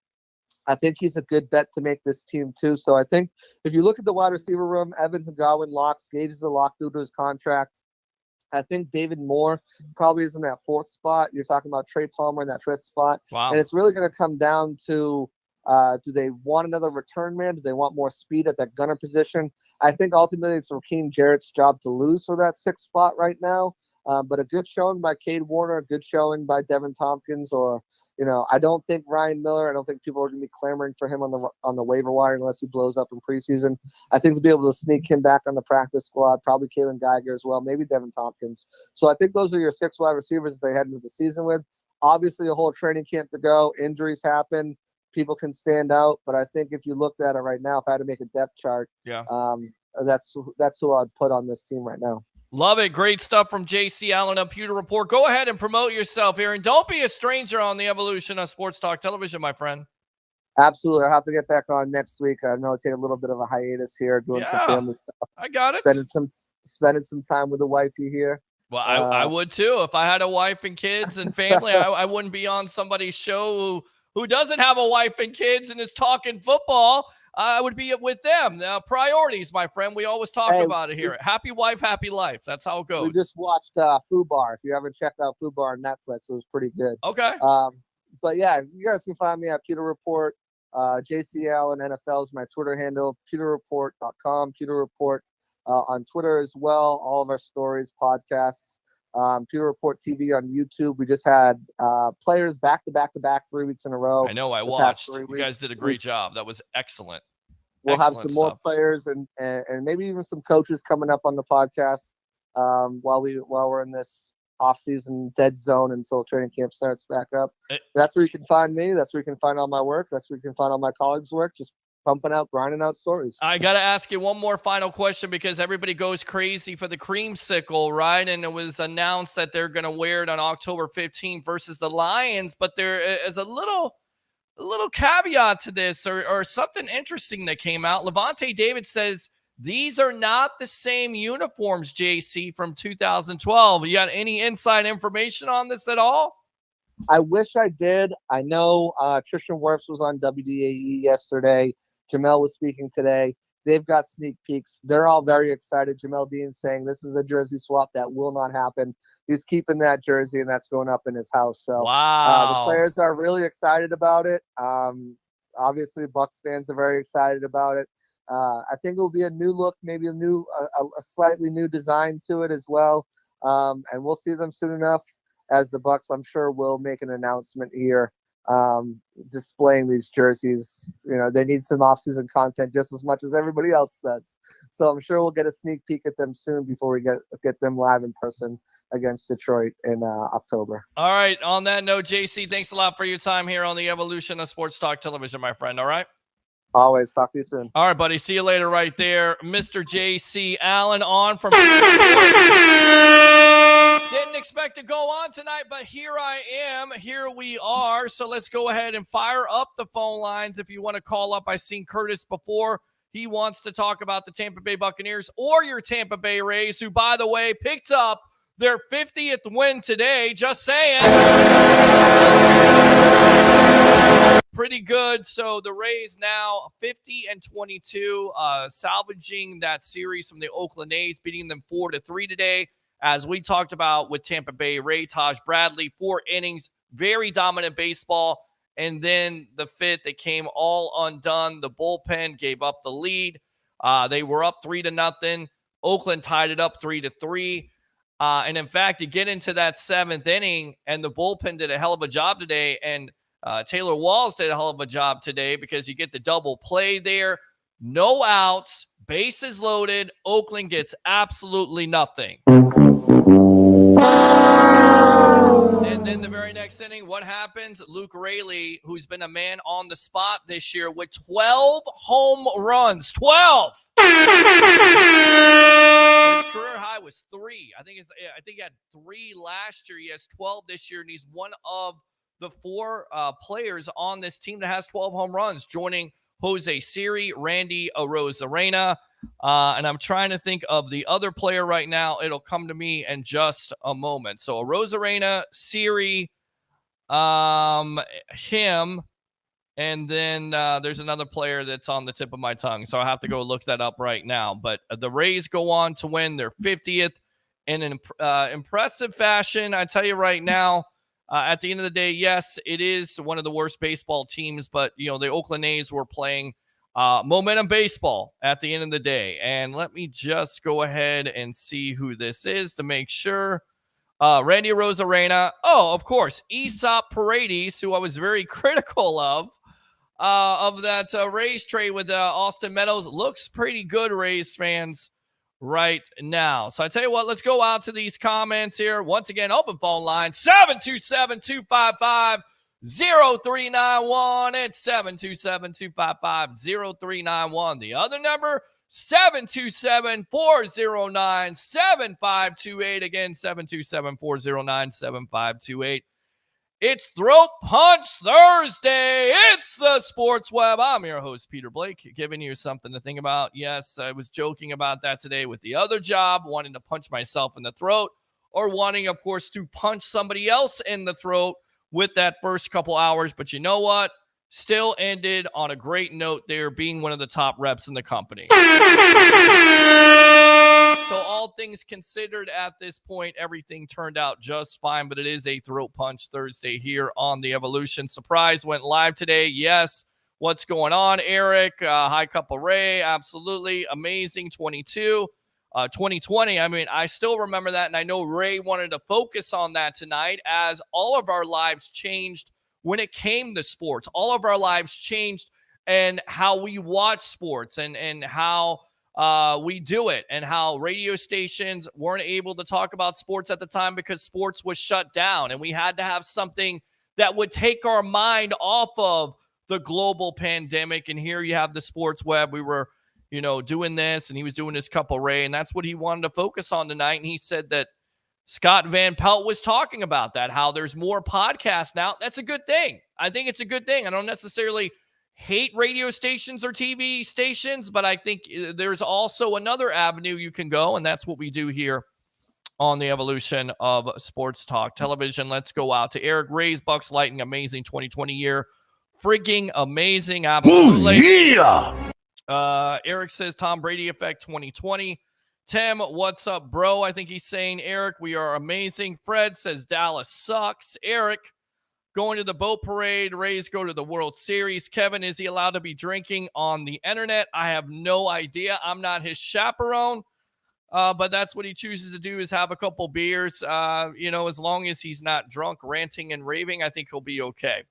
I think he's a good bet to make this team too. So I think if you look at the wide receiver room, Evans and Godwin locks. Gage is a lock due to his contract. I think David Moore probably is in that 4th spot. You're talking about Trey Palmer in that 5th spot.
Wow.
And it's really going to come down to do they want another return man? Do they want more speed at that gunner position? I think ultimately it's Raheem Jarrett's job to lose for that 6th spot right now. But a good showing by Cade Warner, a good showing by Devin Tompkins, or I don't think Ryan Miller. I don't think people are going to be clamoring for him on the waiver wire unless he blows up in preseason. I think to be able to sneak him back on the practice squad, probably Kalen Geiger as well, maybe Devin Tompkins. So I think those are your 6 wide receivers that they head into the season with. Obviously, a whole training camp to go. Injuries happen. People can stand out, but I think if you looked at it right now, if I had to make a depth chart, that's who I'd put on this team right now.
Love it. Great stuff from JC Allen of Pewter Report. Go ahead and promote yourself here, and don't be a stranger on the evolution of Sports Talk Television, my friend.
Absolutely. I'll have to get back on next week. I know I take a little bit of a hiatus here, doing some family stuff.
I got it.
Spending some time with the wifey here.
Well, I would too. If I had a wife and kids and family, I wouldn't be on somebody's show who doesn't have a wife and kids and is talking football. I would be with them. Priorities, my friend. We always talk about it here. Happy wife, happy life. That's how it goes.
We just watched Fubar. If you haven't checked out Fubar on Netflix, it was pretty good.
Okay.
But yeah, you guys can find me at Pewter Report. JCL and NFL is my Twitter handle. PewterReport.com. Pewter Report on Twitter as well. All of our stories, podcasts. Pewter Report TV on YouTube. We just had players back to back 3 weeks in a row.
I know. I watched. You guys did a great job. That was excellent.
We'll have some more players and maybe even some coaches coming up on the podcast while we're in this off-season dead zone until training camp starts back up. That's where you can find me. That's where you can find all my work. That's where you can find all my colleagues' work. Just grinding out stories. I
got to ask you one more final question because everybody goes crazy for the creamsicle, right? And it was announced that they're going to wear it on October 15th versus the Lions, but there is a little caveat to this or something interesting that came out. Levante David says these are not the same uniforms, JC, from 2012. You got any inside information on this at all?
I wish I did. I know Tristan Wirfs was on WDAE yesterday. Jamel was speaking today. They've got sneak peeks. They're all very excited. Jamel Dean's saying this is a jersey swap that will not happen. He's keeping that jersey, and that's going up in his house. So
wow.
The players are really excited about it. Obviously, Bucs fans are very excited about it. I think it will be a new look, maybe a slightly new design to it as well. And we'll see them soon enough. As the Bucs, I'm sure, will make an announcement here displaying these jerseys. They need some off-season content just as much as everybody else does. So I'm sure we'll get a sneak peek at them soon before we get them live in person against Detroit in October.
All right. On that note, JC, thanks a lot for your time here on the Evolution of Sports Talk Television, my friend. All right?
Always. Talk to you soon.
All right, buddy. See you later right there. Mr. JC Allen on from... Didn't expect to go on tonight, but here I am. Here we are. So let's go ahead and fire up the phone lines. If you want to call up, I've seen Curtis before. He wants to talk about the Tampa Bay Buccaneers or your Tampa Bay Rays, who, by the way, picked up their 50th win today. Just saying. Pretty good. So the Rays now 50-22, salvaging that series from the Oakland A's, beating them 4-3 today. As we talked about with Tampa Bay, Ray Taj Bradley, 4 innings, very dominant baseball. And then the fifth, they came all undone. The bullpen gave up the lead. They were up 3-0. Oakland tied it up 3-3. And in fact, you get into that 7th inning, and the bullpen did a hell of a job today. And Taylor Walls did a hell of a job today because you get the double play there. No outs, bases loaded. Oakland gets absolutely nothing. And then the very next inning, what happens? Luke Raley, who's been a man on the spot this year with 12 home runs. 12! His career high was 3. I think he had 3 last year. He has 12 this year, and he's one of the 4 players on this team that has 12 home runs, joining Jose Siri, Randy Arozarena, and I'm trying to think of the other player right now. It'll come to me in just a moment. So Arozarena, Siri, him, and then there's another player that's on the tip of my tongue. So I have to go look that up right now. But the Rays go on to win their 50th in an impressive fashion. I tell you right now, at the end of the day, yes, it is one of the worst baseball teams, but, the Oakland A's were playing momentum baseball at the end of the day. And let me just go ahead and see who this is to make sure. Randy Rosarena. Oh, of course, Aesop Paredes, who I was very critical of that Rays trade with Austin Meadows. Looks pretty good, Rays fans, right now. So I tell you what, let's go out to these comments here. Once again, open phone line, 727-255-0391. It's 727-255-0391. The other number, 727-409-7528. Again, 727-409-7528. It's Throat Punch Thursday. It's the Sports Web. I'm your host, Peter Blake, giving you something to think about. Yes, I was joking about that today with the other job, wanting to punch myself in the throat, or wanting, of course, to punch somebody else in the throat with that first couple hours. But you know what? Still ended on a great note there, being one of the top reps in the company. So all things considered at this point, everything turned out just fine, but it is a Throat Punch Thursday here on The Evolution. Surprise went live today. Yes. What's going on, Eric? High Cup of Ray. Absolutely amazing. 2020. I mean, I still remember that, and I know Ray wanted to focus on that tonight as all of our lives changed when it came to sports. All of our lives changed and how we watch sports and how we do it, and how radio stations weren't able to talk about sports at the time because sports was shut down, and we had to have something that would take our mind off of the global pandemic. And here you have the Sports Web. We were, doing this, and he was doing his Cup of Ray, and that's what he wanted to focus on tonight. And he said that Scott Van Pelt was talking about that, how there's more podcasts now. That's a good thing. I think it's a good thing. I don't necessarily hate radio stations or TV stations, but I think there's also another avenue you can go, and that's what we do here on the Evolution of Sports Talk Television. Let's go out to Eric. Rays, Bucks, Lightning, amazing 2020 year. Freaking amazing, absolutely.
Oh, yeah.
Eric says Tom Brady effect 2020. Tim, what's up, bro? I think he's saying, Eric, we are amazing. Fred says Dallas sucks. Eric, going to the boat parade. Rays go to the World Series. Kevin, is he allowed to be drinking on the internet? I have no idea. I'm not his chaperone, but that's what he chooses to do, is have a couple beers. As long as he's not drunk, ranting and raving, I think he'll be okay.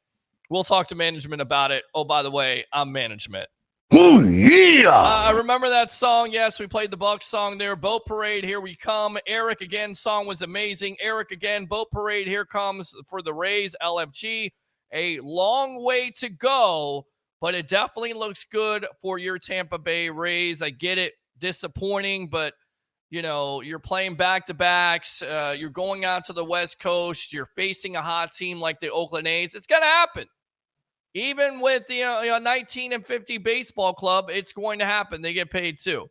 We'll talk to management about it. Oh, by the way, I'm management.
Oh, yeah.
I remember that song. Yes, we played the Bucks song there. Boat Parade, here we come. Eric again, song was amazing. Eric again, Boat Parade, here comes for the Rays, LFG. A long way to go, but it definitely looks good for your Tampa Bay Rays. I get it, disappointing, but you're playing back-to-backs. You're going out to the West Coast. You're facing a hot team like the Oakland A's. It's going to happen. Even with the 19-50 baseball club, it's going to happen. They get paid too.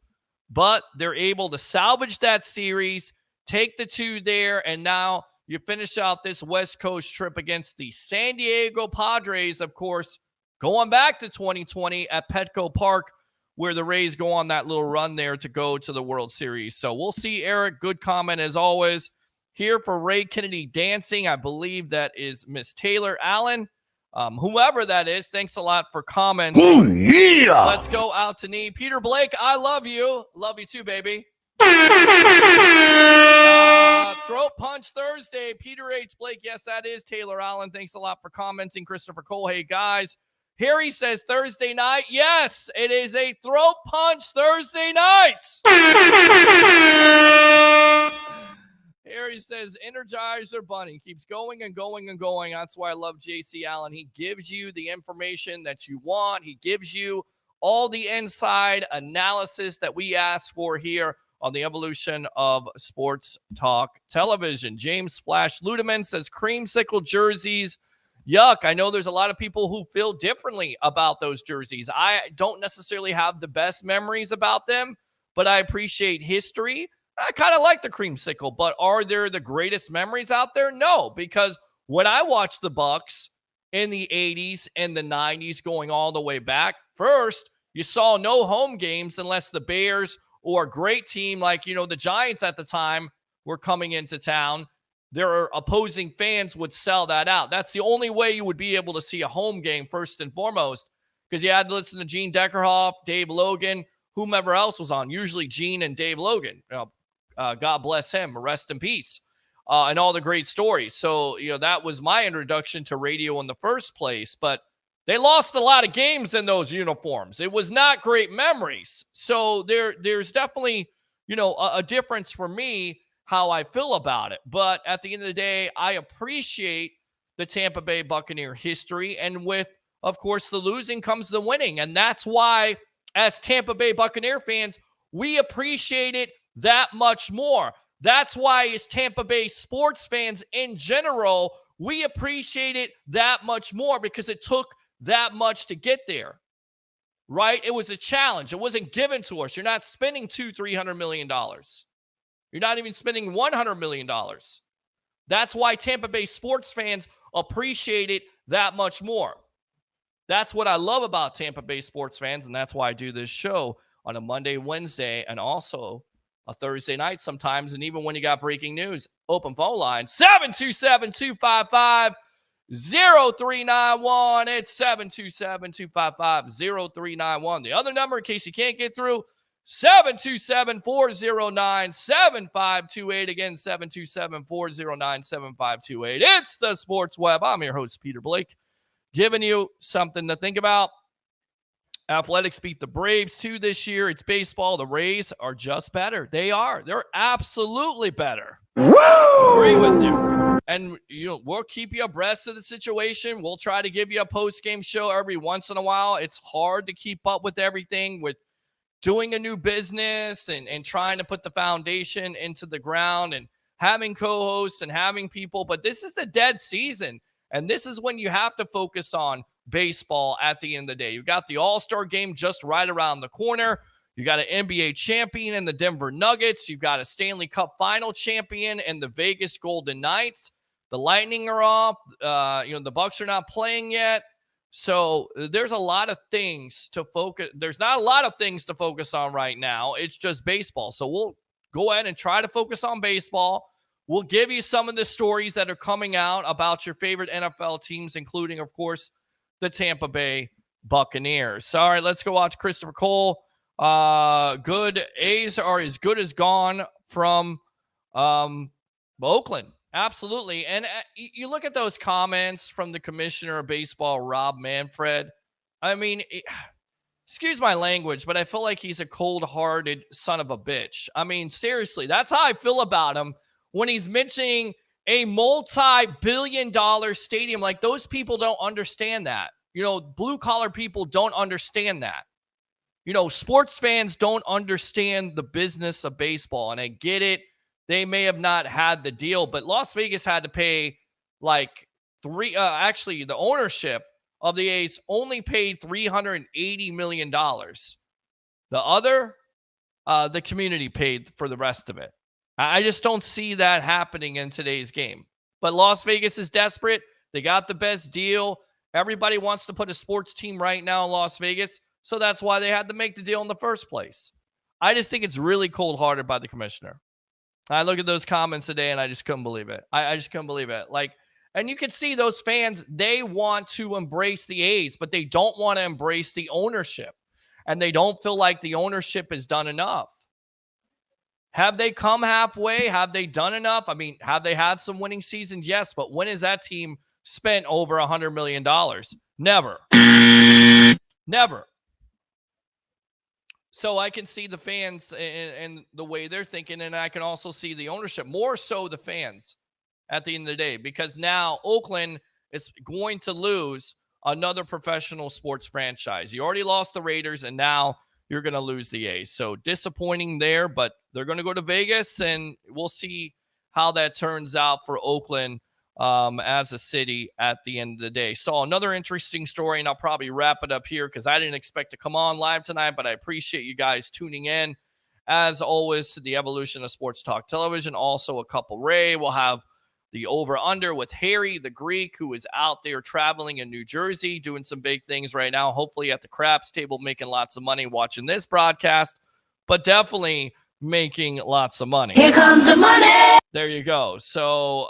But they're able to salvage that series, take the 2 there, and now you finish out this West Coast trip against the San Diego Padres, of course, going back to 2020 at Petco Park, where the Rays go on that little run there to go to the World Series. So we'll see, Eric. Good comment as always. Here for Ray Kennedy dancing, I believe that is Miss Taylor Allen. Whoever that is, thanks a lot for commenting.
Oh, yeah.
Let's go out to Knee. Peter Blake, I love you. Love you too, baby. Throat Punch Thursday. Peter H. Blake. Yes, that is Taylor Allen. Thanks a lot for commenting. Christopher Cole. Hey, guys. Harry says Thursday night. Yes, it is a Throat Punch Thursday night. Harry says, Energizer Bunny keeps going and going and going. That's why I love JC Allen. He gives you the information that you want. He gives you all the inside analysis that we ask for here on the Evolution of Sports Talk Television. James Splash Ludeman says, creamsicle jerseys. Yuck. I know there's a lot of people who feel differently about those jerseys. I don't necessarily have the best memories about them, but I appreciate history. I kind of like the creamsicle, but are there the greatest memories out there? No, because when I watched the Bucks in the 80s and the 90s going all the way back, first, you saw no home games unless the Bears or a great team like, the Giants at the time were coming into town. Their opposing fans would sell that out. That's the only way you would be able to see a home game first and foremost, because you had to listen to Gene Deckerhoff, Dave Logan, whomever else was on, usually Gene and Dave Logan. God bless him. Rest in peace. and all the great stories. So, that was my introduction to radio in the first place. But they lost a lot of games in those uniforms. It was not great memories. So there's definitely, a difference for me how I feel about it. But at the end of the day, I appreciate the Tampa Bay Buccaneer history. And with, of course, the losing comes the winning. And that's why, as Tampa Bay Buccaneer fans, we appreciate it that much more. That's why, as Tampa Bay sports fans in general, we appreciate it that much more because it took that much to get there, right? It was a challenge. It wasn't given to us. You're not spending $200-300 million. You're not even spending $100 million. That's why Tampa Bay sports fans appreciate it that much more. That's what I love about Tampa Bay sports fans, and that's why I do this show on a Monday, Wednesday, and also a Thursday night sometimes. And even when you got breaking news, open phone line, 727-255-0391. It's 727-255-0391. The other number, in case you can't get through, 727-409-7528. Again, 727-409-7528. It's the Sports Web. I'm your host, Peter Blake, giving you something to think about. Athletics beat the Braves 2 this year. It's baseball. The Rays are just better. They are. They're absolutely better. Woo! I agree with you. And we'll keep you abreast of the situation. We'll try to give you a post-game show every once in a while. It's hard to keep up with everything with doing a new business and trying to put the foundation into the ground and having co-hosts and having people. But this is the dead season, and this is when you have to focus on baseball at the end of the day. You got the All-Star game just right around the corner. You got an NBA champion in the Denver Nuggets. You've got a Stanley Cup final champion in the Vegas Golden Knights. The Lightning are off. The Bucks are not playing yet. So there's a lot of things to focus. There's not a lot of things to focus on right now. It's just baseball. So we'll go ahead and try to focus on baseball. We'll give you some of the stories that are coming out about your favorite NFL teams, including, of course, the Tampa Bay Buccaneers. All right, let's go watch Christopher Cole. Good A's are as good as gone from Oakland. Absolutely. And you look at those comments from the commissioner of baseball, Rob Manfred. I mean, excuse my language, but I feel like he's a cold-hearted son of a bitch. I mean, seriously, that's how I feel about him when he's mentioning a multi-billion-dollar stadium. Like, those people don't understand that. Blue-collar people don't understand that. Sports fans don't understand the business of baseball, and I get it. They may have not had the deal, but Las Vegas had to pay like the ownership of the A's only paid $380 million. The community paid for the rest of it. I just don't see that happening in today's game. But Las Vegas is desperate. They got the best deal. Everybody wants to put a sports team right now in Las Vegas, so that's why they had to make the deal in the first place. I just think it's really cold-hearted by the commissioner. I look at those comments today, and I just couldn't believe it. I just couldn't believe it. And you can see those fans, they want to embrace the A's, but they don't want to embrace the ownership. And they don't feel like the ownership has done enough. Have they come halfway? Have they done enough? I mean, have they had some winning seasons? Yes, but when has that team spent over $100 million? Never. Never. So I can see the fans and the way they're thinking, and I can also see the ownership, more so the fans at the end of the day, because now Oakland is going to lose another professional sports franchise. You already lost the Raiders, and now you're going to lose the A's. So disappointing there, but they're going to go to Vegas, and we'll see how that turns out for Oakland as a city at the end of the day. So another interesting story, and I'll probably wrap it up here because I didn't expect to come on live tonight, but I appreciate you guys tuning in, as always, to the evolution of Sports Talk Television. Also, a couple Ray. We'll have the over-under with Harry, the Greek, who is out there traveling in New Jersey, doing some big things right now, hopefully at the craps table, making lots of money watching this broadcast, but definitely making lots of money.
Here comes the money.
There you go. So,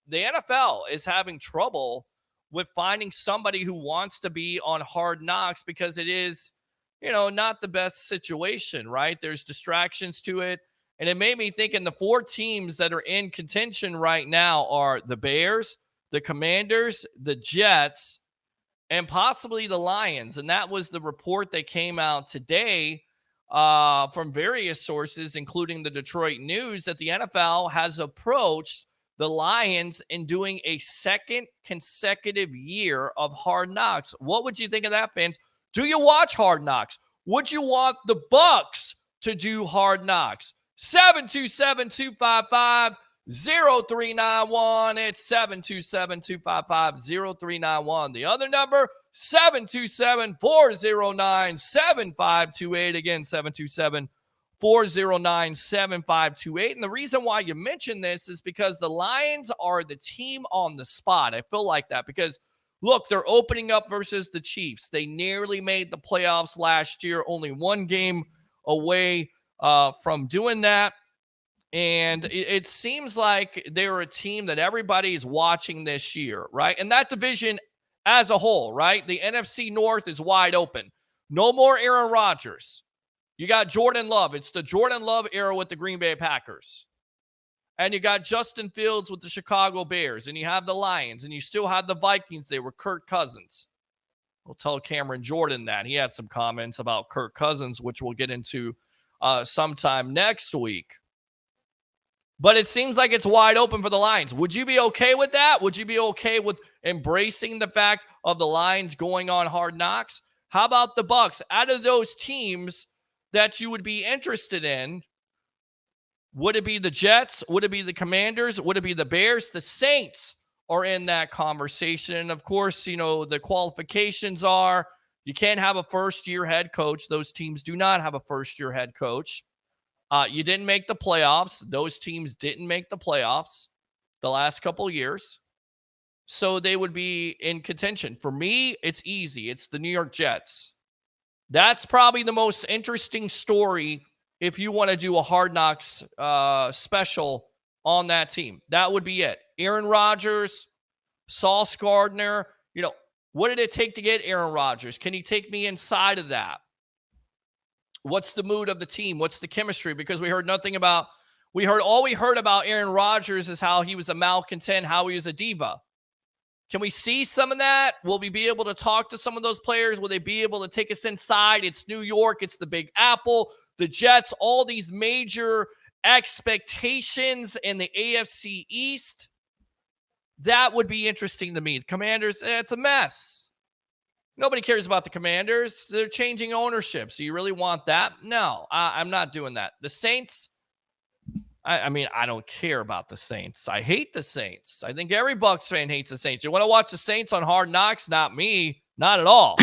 the NFL is having trouble with finding somebody who wants to be on Hard Knocks because it is, not the best situation, right? There's distractions to it. And it made me think, in the 4 teams that are in contention right now are the Bears, the Commanders, the Jets, and possibly the Lions. And that was the report that came out today from various sources, including the Detroit News, that the NFL has approached the Lions in doing a second consecutive year of Hard Knocks. What would you think of that, fans? Do you watch Hard Knocks? Would you want the Bucs to do Hard Knocks? 727-255-0391. It's 727-255-0391. The other number, 727-409-7528. Again, 727-409-7528. And the reason why you mention this is because the Lions are the team on the spot. I feel like that because, look, they're opening up versus the Chiefs. They nearly made the playoffs last year, only 1 game away from doing that. And it seems like they're a team that everybody's watching this year, right? And that division as a whole, right? The NFC North is wide open. No more Aaron Rodgers. You got Jordan Love. It's the Jordan Love era with the Green Bay Packers. And you got Justin Fields with the Chicago Bears. And you have the Lions. And you still have the Vikings there with Kirk Cousins. We'll tell Cameron Jordan that. He had some comments about Kirk Cousins, which we'll get into sometime next week. But it seems like it's wide open for the Lions. Would you be okay with that? Would you be okay with embracing the fact of the Lions going on Hard Knocks? How about the Bucs? Out of those teams that you would be interested in, would it be the Jets? Would it be the Commanders? Would it be the Bears? The Saints are in that conversation. And of course, you know, the qualifications are you can't have a first-year head coach. Those teams do not have a first-year head coach. You didn't make the playoffs. Those teams didn't make the playoffs the last couple years. So they would be in contention. For me, it's easy. It's the New York Jets. That's probably the most interesting story if you want to do a Hard Knocks special on that team. That would be it. Aaron Rodgers, Sauce Gardner. You know, what did it take to get Aaron Rodgers? Can he take me inside of that? What's the mood of the team? What's the chemistry? Because we heard nothing about, all we heard about Aaron Rodgers is how he was a malcontent, how he was a diva. Can we see some of that? Will we be able to talk to some of those players? Will they be able to take us inside? It's New York. It's the Big Apple, the Jets, all these major expectations in the AFC East. That would be interesting to me. The Commanders, it's a mess. Nobody cares about the Commanders. They're changing ownership. So you really want that? No, I'm not doing that. The Saints, I mean, I don't care about the Saints. I hate the Saints. I think every Bucs fan hates the Saints. You want to watch the Saints on Hard Knocks? Not me. Not at all.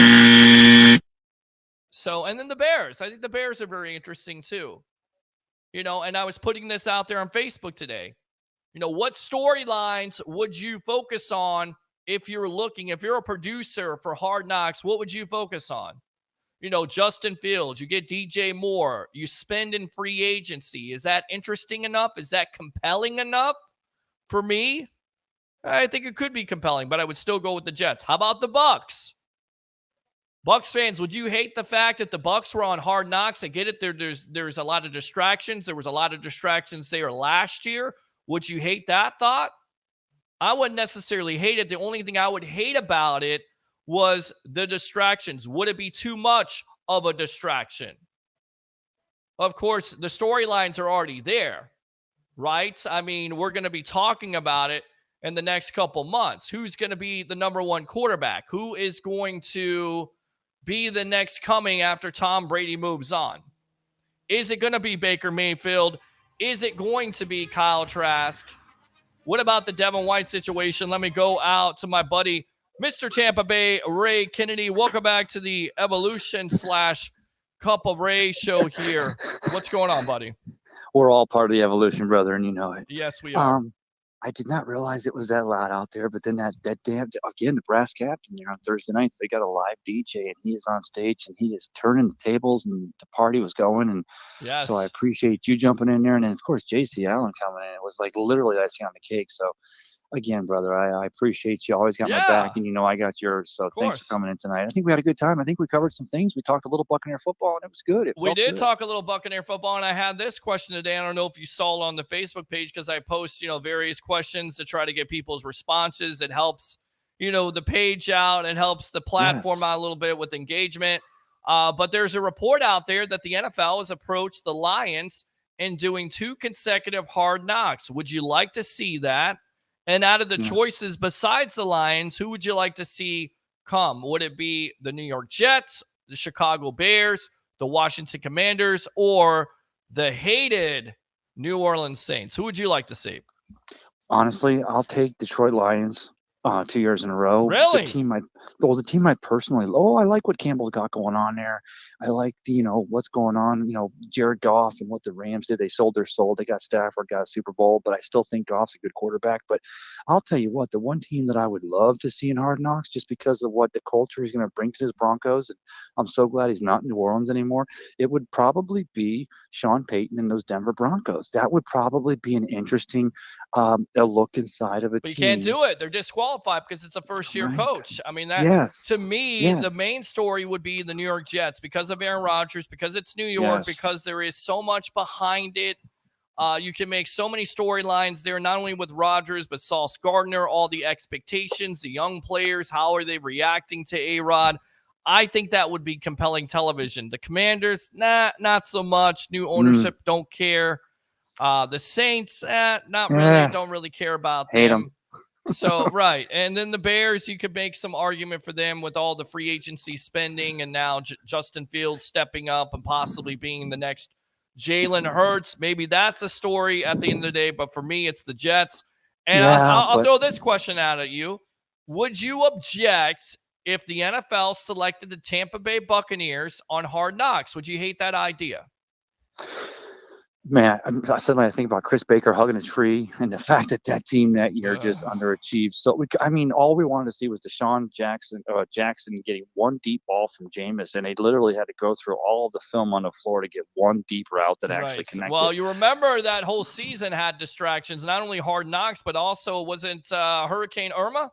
So, and then the Bears. I think the Bears are very interesting too. You know, and I was putting this out there on Facebook today. You know, what storylines would you focus on if you're a producer for Hard Knocks? What would you focus on? You know, Justin Fields, you get DJ Moore, you spend in free agency. Is that interesting enough? Is that compelling enough for me? I think it could be compelling, but I would still go with the Jets. How about the Bucs? Bucs fans, would you hate the fact that the Bucs were on Hard Knocks? I get it. There's a lot of distractions. There was a lot of distractions there last year. Would you hate that thought? I wouldn't necessarily hate it. The only thing I would hate about it was the distractions. Would it be too much of a distraction? Of course, the storylines are already there, right? I mean, we're going to be talking about it in the next couple months. Who's going to be the number one quarterback? Who is going to be the next coming after Tom Brady moves on? Is it going to be Baker Mayfield? Is it going to be Kyle Trask? What about the Devin White situation? Let me go out to my buddy, Mr. Tampa Bay, Ray Kennedy. Welcome back to the Evolution / Cup of Ray show here. What's going on, buddy?
We're all part of the evolution, brother, and you know it.
Yes, we are.
I did not realize it was that loud out there, but then that damn, again, the brass captain there on Thursday nights, they got a live DJ, and he is on stage, and he is turning the tables, and the party was going, and
yes.
So I appreciate you jumping in there, and then, of course, JC Allen coming in. It was like literally icing on the cake, so again, brother, I appreciate you. Always got my
Yeah.
back, and I got yours. So thanks
course.
for coming in tonight. I think we had a good time. I think we covered some things. We talked a little Buccaneer football, and it was good.
We did talk a little Buccaneer football, and I had this question today. I don't know if you saw it on the Facebook page because I post, various questions to try to get people's responses. It helps, the page out. It helps the platform out a little bit with engagement. But there's a report out there that the NFL has approached the Lions in doing 2 consecutive Hard Knocks. Would you like to see that? And out of the choices besides the Lions, who would you like to see come? Would it be the New York Jets, the Chicago Bears, the Washington Commanders, or the hated New Orleans Saints? Who would you like to see?
Honestly, I'll take Detroit Lions 2 years in a row.
Really?
The team I personally, I like what Campbell's got going on there. I like what's going on, Jared Goff and what the Rams did. They sold their soul. They got Stafford, got a Super Bowl, but I still think Goff's a good quarterback. But I'll tell you what, the one team that I would love to see in Hard Knocks, just because of what the culture he's going to bring to his Broncos, and I'm so glad he's not in New Orleans anymore, it would probably be Sean Payton and those Denver Broncos. That would probably be an interesting a look inside of a team.
But you can't do it. They're disqualified because it's a first-year coach. I mean, that to me, the main story would be the New York Jets because of Aaron Rodgers, because it's New York, because there is so much behind it. You can make so many storylines there, not only with Rodgers, but Sauce Gardner, all the expectations, the young players, how are they reacting to A-Rod? I think that would be compelling television. The Commanders, not so much. New ownership, don't care. The Saints, not really, don't really care about
Hate
them. So, right. And then the Bears, you could make some argument for them with all the free agency spending and now Justin Fields stepping up and possibly being the next Jalen Hurts. Maybe that's a story at the end of the day, but for me, it's the Jets. And I'll throw this question out at you. Would you object if the NFL selected the Tampa Bay Buccaneers on Hard Knocks? Would you hate that idea?
Man, I suddenly I think about Chris Baker hugging a tree and the fact that team that year just underachieved. So, all we wanted to see was Deshaun Jackson getting one deep ball from Jameis, and they literally had to go through all of the film on the floor to get one deep route that actually connected.
Well, you remember that whole season had distractions, not only Hard Knocks, but also wasn't Hurricane Irma?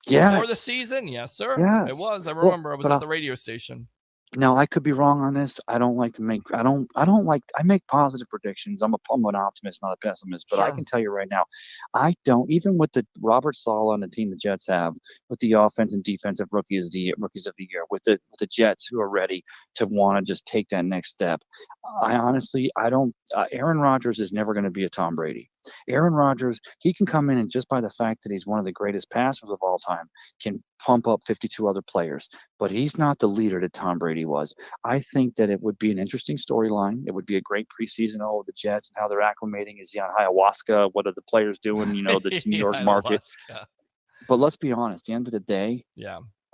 Yes.
Before the season? Yes, sir.
Yes.
It was. I remember. I was at the radio station.
Now, I could be wrong on this. I make positive predictions. I'm an optimist, not a pessimist, but I can tell you right now, I don't, even with the Robert Saleh and the team the Jets have, with the offense and defensive rookies of the year, with the Jets who are ready to want to just take that next step. Aaron Rodgers is never going to be a Tom Brady. Aaron Rodgers, he can come in and just by the fact that he's one of the greatest passers of all time, can pump up 52 other players, but he's not the leader that Tom Brady was. I think that it would be an interesting storyline. It would be a great preseason, all of the Jets and how they're acclimating. Is he on ayahuasca? What are the players doing? The New York market. But let's be honest, at the end of the day,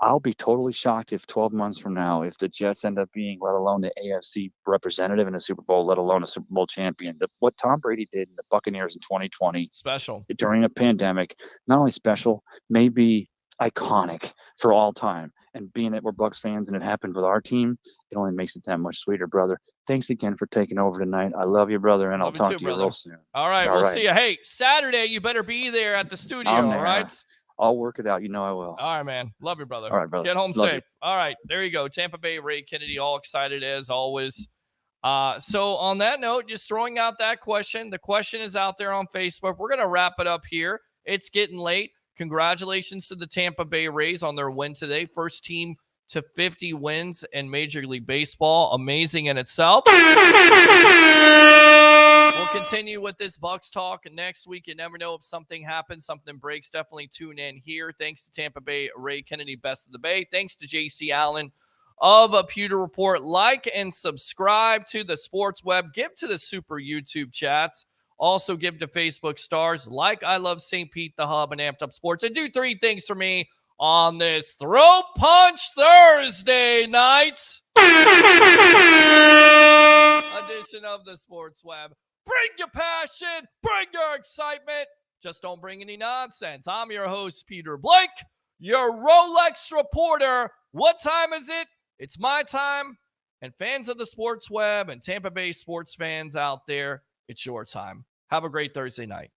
I'll be totally shocked if 12 months from now, if the Jets end up being, let alone the AFC representative in a Super Bowl, let alone a Super Bowl champion. What Tom Brady did in the Buccaneers in 2020,
special
during a pandemic, not only special, maybe iconic for all time. And being that we're Bucs fans and it happened with our team, it only makes it that much sweeter, brother. Thanks again for taking over tonight. I love you, brother, and I'll talk to you real soon.
All right, we'll see you. Hey, Saturday, you better be there at the studio, all right?
I'll work it out. You know I will.
All right, man. Love you, brother.
All right, brother.
Get home
Love
safe.
you.
All right, there you go. Tampa Bay, Ray Kennedy, all excited as always. So on that note, just throwing out that question. The question is out there on Facebook. We're going to wrap it up here. It's getting late. Congratulations to the Tampa Bay Rays on their win today. First team to 50 wins in Major League Baseball. Amazing in itself. We'll continue with this Bucs talk next week. You never know if something happens, something breaks. Definitely tune in here. Thanks to Tampa Bay Ray Kennedy, Best of the Bay. Thanks to JC Allen of a Pewter Report. Like and subscribe to the Sports Web. Give to the Super YouTube chats. Also give to Facebook stars like I Love St. Pete, The Hub, and Amped Up Sports. And do 3 things for me on this Throat Punch Thursday night edition of the Sports Web. Bring your passion, bring your excitement. Just don't bring any nonsense. I'm your host, Peter Blake, your Rolex reporter. What time is it? It's my time. And fans of the Sports Web and Tampa Bay sports fans out there, it's your time. Have a great Thursday night.